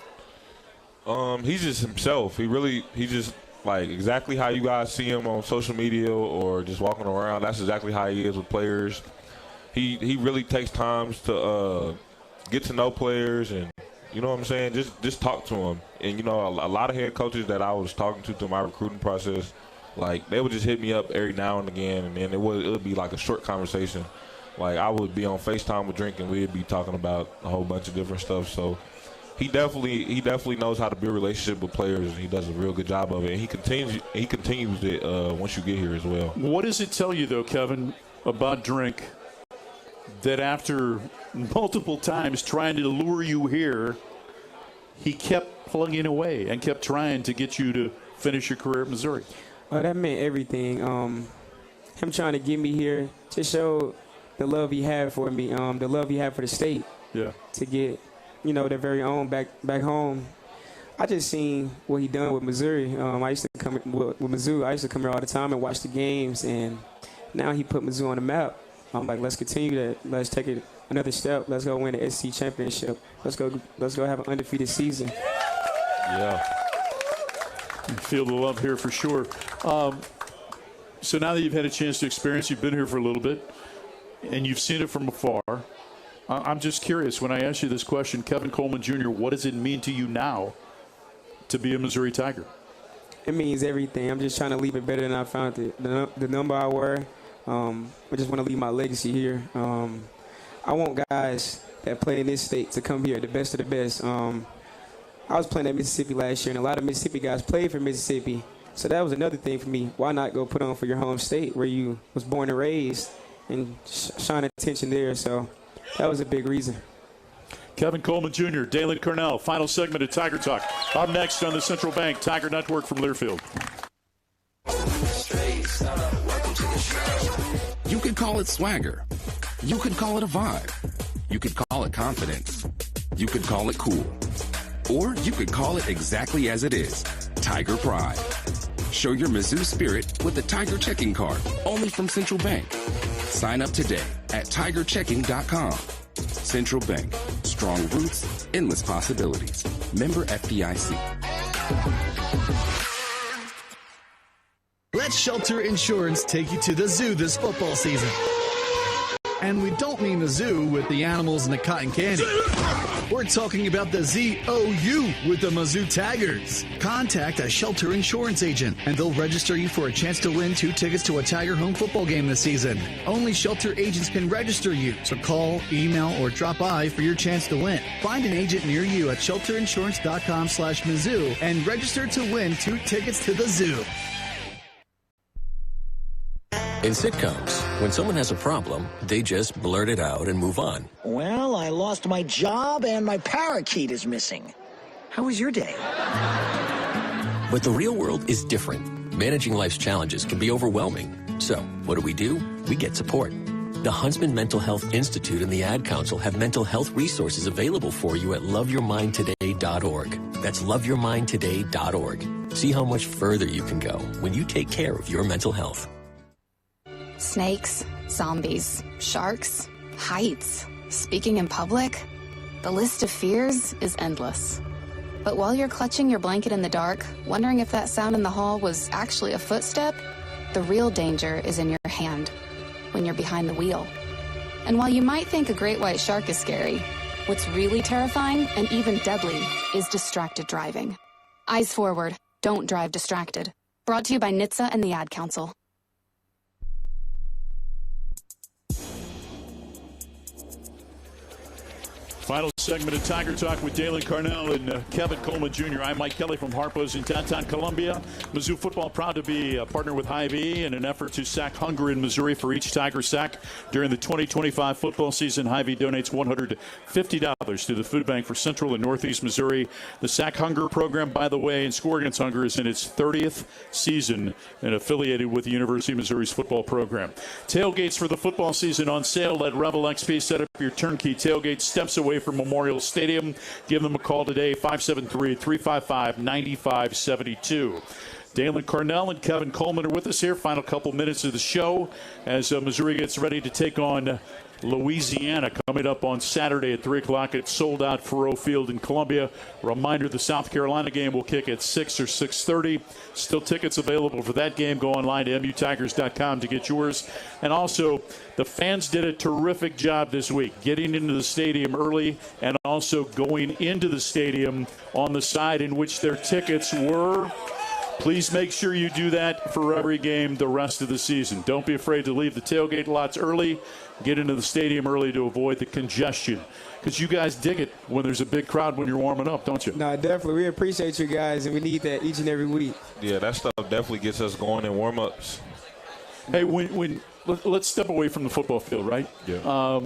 He's just himself. He just like exactly how you guys see him on social media or just walking around. That's exactly how he is with players. He really takes time to get to know players and, you know what I'm saying, just talk to them. And, you know, a lot of head coaches that I was talking to through my recruiting process, like, they would just hit me up every now and again, and then it would be like a short conversation. Like, I would be on FaceTime with Drink, and we'd be talking about a whole bunch of different stuff. So he definitely knows how to build a relationship with players, and he does a real good job of it. And he continues it once you get here as well. What does it tell you, though, Kevin, about Drink, that after multiple times trying to lure you here, he kept plugging away and kept trying to get you to finish your career at Missouri? Oh, that meant everything. Him trying to get me here just showed the love he had for me, the love he had for the state. Yeah. To get, you know, their very own back home. I just seen what he done with Missouri. I used to come with Mizzou. I used to come here all the time and watch the games, and now he put Mizzou on the map. I'm like, let's continue that. Let's take it another step. Let's go win the SEC championship. Let's go have an undefeated season. Yeah. Feel the love here for sure. So now that you've had a chance to experience, you've been here for a little bit, and you've seen it from afar. I'm just curious, when I ask you this question, Kevin Coleman Jr., what does it mean to you now to be a Missouri Tiger? It means everything. I'm just trying to leave it better than I found it. The number I wear, I just want to leave my legacy here. I want guys that play in this state to come here, the best of the best. I was playing at Mississippi last year, and a lot of Mississippi guys played for Mississippi. So that was another thing for me. Why not go put on for your home state where you was born and raised and shine attention there? So that was a big reason. Kevin Coleman Jr., Dalen Cornell, final segment of Tiger Talk. Up next on the Central Bank Tiger Network from Learfield. You could call it swagger. You could call it a vibe. You could call it confidence. You could call it cool. Or you could call it exactly as it is, Tiger Pride. Show your Mizzou spirit with the Tiger Checking Card, only from Central Bank. Sign up today at tigerchecking.com. Central Bank, strong roots, endless possibilities. Member FDIC. Let Shelter Insurance take you to the zoo this football season. And we don't mean the zoo with the animals and the cotton candy. We're talking about the ZOU with the Mizzou Tigers. Contact a Shelter Insurance agent, and they'll register you for a chance to win 2 tickets to a Tiger home football game this season. Only Shelter agents can register you, so call, email, or drop by for your chance to win. Find an agent near you at shelterinsurance.com/Mizzou and register to win 2 tickets to the zoo. In sitcoms, When someone has a problem, they just blurt it out and move on. Well, I lost my job and my parakeet is missing. How was your day? But the real world is different. Managing life's challenges can be overwhelming. So, what do? We get support. The Huntsman Mental Health Institute and the Ad Council have mental health resources available for you at loveyourmindtoday.org. That's loveyourmindtoday.org. See how much further you can go when you take care of your mental health. Snakes, zombies, sharks, heights, speaking in public. The list of fears is endless. But while you're clutching your blanket in the dark, wondering if that sound in the hall was actually a footstep, the real danger is in your hand, when you're behind the wheel. And while you might think a great white shark is scary, what's really terrifying and even deadly is distracted driving. Eyes forward, don't drive distracted. Brought to you by NHTSA and the Ad Council. Final segment of Tiger Talk with Dalen Carnell and Kevin Coleman Jr. I'm Mike Kelly from Harpo's in downtown Columbia. Mizzou football proud to be a partner with Hy-Vee in an effort to sack hunger in Missouri. For each Tiger sack during the 2025 football season, Hy-Vee donates $150 to the food bank for Central and Northeast Missouri. The Sack Hunger program, by the way, and Score Against Hunger is in its 30th season and affiliated with the University of Missouri's football program. Tailgates for the football season on sale at Revel XP. Set up your turnkey tailgate steps away from Memorial Stadium. Give them a call today, 573-355-9572. Dalen Carnell and Kevin Coleman are with us here. Final couple minutes of the show as Missouri gets ready to take on Louisiana coming up on Saturday at 3 o'clock at Sold Out Faurot Field in Columbia. Reminder, the South Carolina game will kick at 6 or 6:30. Still tickets available for that game. Go online to mutigers.com to get yours. And also, the fans did a terrific job this week getting into the stadium early and also going into the stadium on the side in which their tickets were. Please make sure you do that for every game the rest of the season. Don't be afraid to leave the tailgate lots early. Get into the stadium early to avoid the congestion. Because you guys dig it when there's a big crowd when you're warming up, don't you? No, definitely. We appreciate you guys, and we need that each and every week. Yeah, that stuff definitely gets us going in warm-ups. Hey, let's step away from the football field, right? Yeah.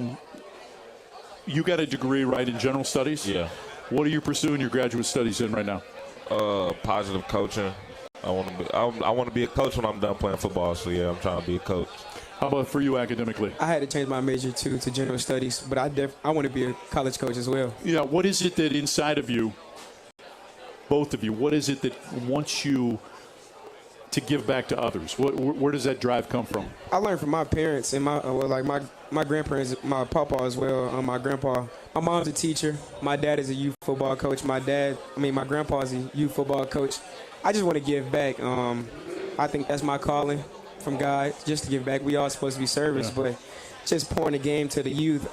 You got a degree, right, in general studies? Yeah. What are you pursuing your graduate studies in right now? Positive coaching. I want to be a coach when I'm done playing football. So yeah, I'm trying to be a coach. How about for you academically? I had to change my major to general studies, but I want to be a college coach as well. Yeah. What is it that inside of you, both of you, what is it that wants you to give back to others? Where does that drive come from? I learned from my parents and my grandparents, my papa as well, my grandpa. My mom's a teacher. My dad is a youth football coach. My grandpa is a youth football coach. I just want to give back. I think that's my calling from God, just to give back. We all supposed to be service, but just pouring the game to the youth,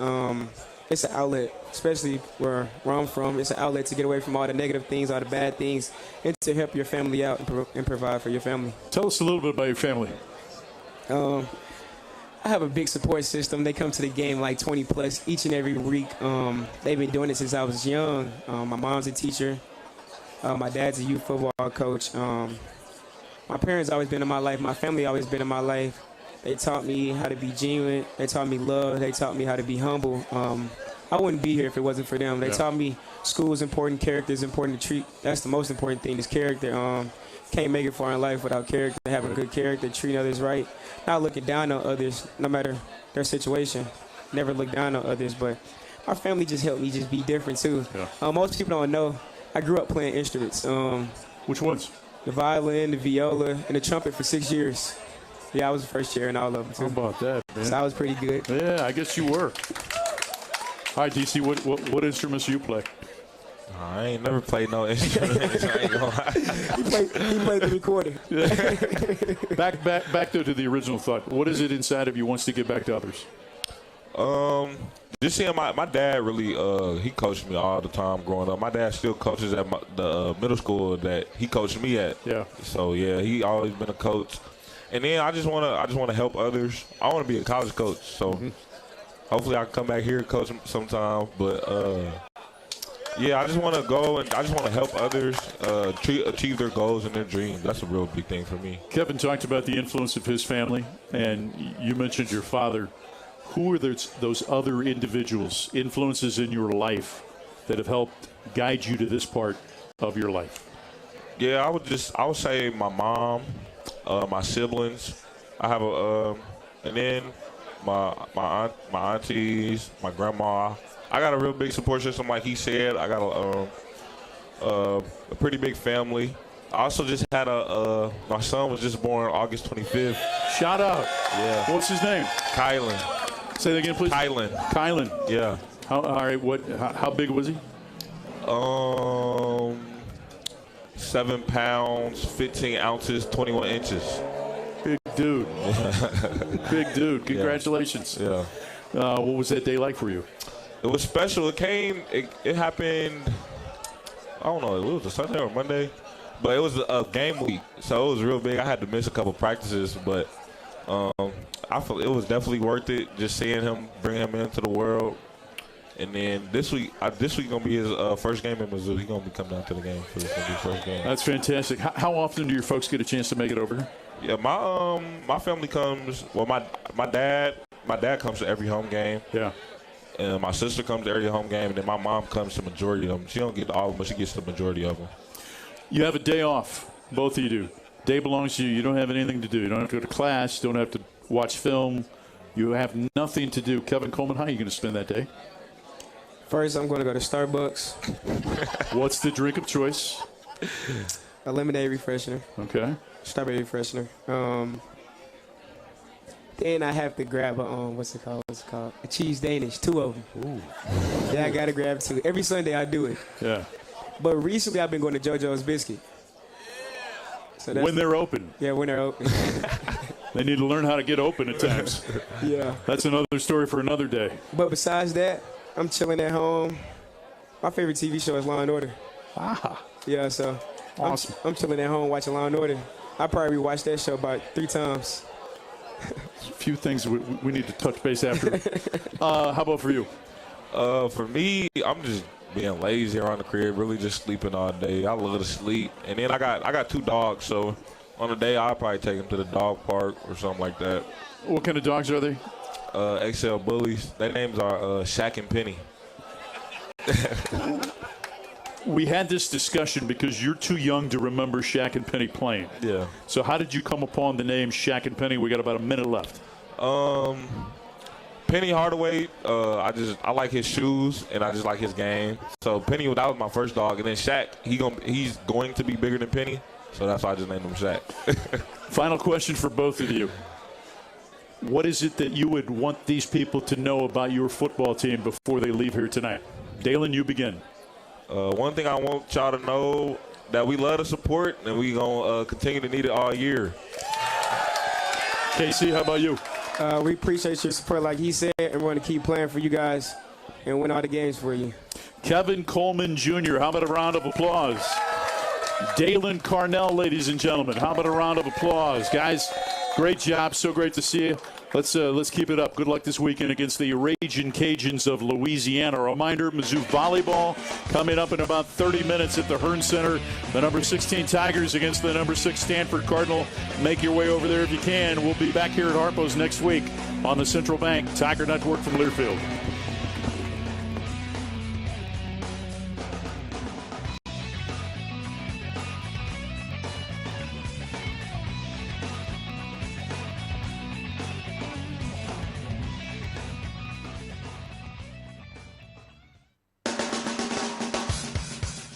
it's an outlet, especially where I'm from. It's an outlet to get away from all the negative things, all the bad things, and to help your family out and provide for your family. Tell us a little bit about your family. I have a big support system. They come to the game like 20+ each and every week. They've been doing it since I was young. My mom's a teacher. My dad's a youth football coach. My parents always been in my life. My family always been in my life. They taught me how to be genuine. They taught me love. They taught me how to be humble. I wouldn't be here if it wasn't for them. They taught me school is important, character is important to treat. That's the most important thing is character. Can't make it far in life without character. Have a good character, treat others right. Not looking down on others, no matter their situation. Never look down on others, but my family just helped me just be different too. Yeah. Most people don't know, I grew up playing instruments. Which ones? The violin, the viola, and the trumpet for 6 years. Yeah, I was the first chair in all of them too. How about that, man? So I was pretty good. Yeah, I guess you were. All right, DC, what instruments do you play? I ain't never played no instruments. I ain't gonna lie. He played the recorder. Back though to the original thought. What is it inside of you wants to give back to others? Just seeing my dad really, he coached me all the time growing up. My dad still coaches at the middle school that he coached me at. Yeah. So yeah, he always been a coach. And then I just wanna help others. I want to be a college coach. So hopefully I can come back here and coach sometime. But Yeah, I just want to go and I just want to help others achieve their goals and their dreams. That's a real big thing for me. Kevin talked about the influence of his family, and you mentioned your father. Who are those other individuals, influences in your life that have helped guide you to this part of your life? Yeah, I would say my mom, my siblings. I have and then my aunties, my grandma. I got a real big support system, like he said. I got a pretty big family. I also just had my son was just born August 25th. Shout out. Yeah. What's his name? Kylan. Say that again, please. Kylan. Yeah. All right. How big was he? 7 pounds, 15 ounces, 21 inches. Big dude. Big dude. Congratulations. Yeah. What was that day like for you? It was special. It happened, I don't know, it was a Sunday or Monday, but it was a game week, so it was real big. I had to miss a couple practices, but I feel it was definitely worth it, just seeing him, bring him into the world. And then this week gonna be his first game in Mizzou. He's gonna be coming down to the game for his first game. That's fantastic. How often do your folks get a chance to make it over? Yeah, my family comes. Well, my dad comes to every home game. Yeah. And my sister comes to every home game, and then my mom comes to the majority of them. She don't get all of them, but she gets the majority of them. You have a day off. Both of you do. Day belongs to you. You don't have anything to do. You don't have to go to class. You don't have to watch film. You have nothing to do. Kevin Coleman, how are you going to spend that day? First, I'm going to go to Starbucks. What's the drink of choice? A lemonade refreshener. Okay. Strawberry refreshener. Then I have to grab what's it called? A cheese Danish, 2 of them. Ooh. Yeah, I got to grab 2. Every Sunday I do it. Yeah. But recently I've been going to JoJo's Biscuit. So when they're open. Yeah, when they're open. They need to learn how to get open at times. Yeah. That's another story for another day. But besides that, I'm chilling at home. My favorite TV show is Law & Order. Ah. Yeah, so awesome. I'm chilling at home watching Law & Order. I probably watched that show about 3 times. A few things we need to touch base after. How about for you? For me, I'm just being lazy around the crib, really just sleeping all day. I love to sleep. And then I got 2 dogs, so on the day I'll probably take them to the dog park or something like that. What kind of dogs are they? XL Bullies. Their names are Shaq and Penny. We had this discussion because you're too young to remember Shaq and Penny playing. Yeah. So how did you come upon the name Shaq and Penny? We got about a minute left. Penny Hardaway, I like his shoes and I just like his game. So Penny, that was my first dog, and then Shaq, he's going to be bigger than Penny, so that's why I just named him Shaq. Final question for both of you. What is it that you would want these people to know about your football team before they leave here tonight? Dalen, you begin. One thing I want y'all to know, that we love the support, and we going to continue to need it all year. KC, how about you? We appreciate your support, like he said, and we're going to keep playing for you guys and win all the games for you. Kevin Coleman Jr., how about a round of applause? Dalen Carnell, ladies and gentlemen, how about a round of applause? Guys, great job. So great to see you. Let's keep it up. Good luck this weekend against the Ragin' Cajuns of Louisiana. A reminder, Mizzou volleyball coming up in about 30 minutes at the Hearn Center. The number 16 Tigers against the number 6 Stanford Cardinal. Make your way over there if you can. We'll be back here at Harpo's next week on the Central Bank Tiger Network from Learfield.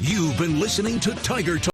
You've been listening to Tiger Talk.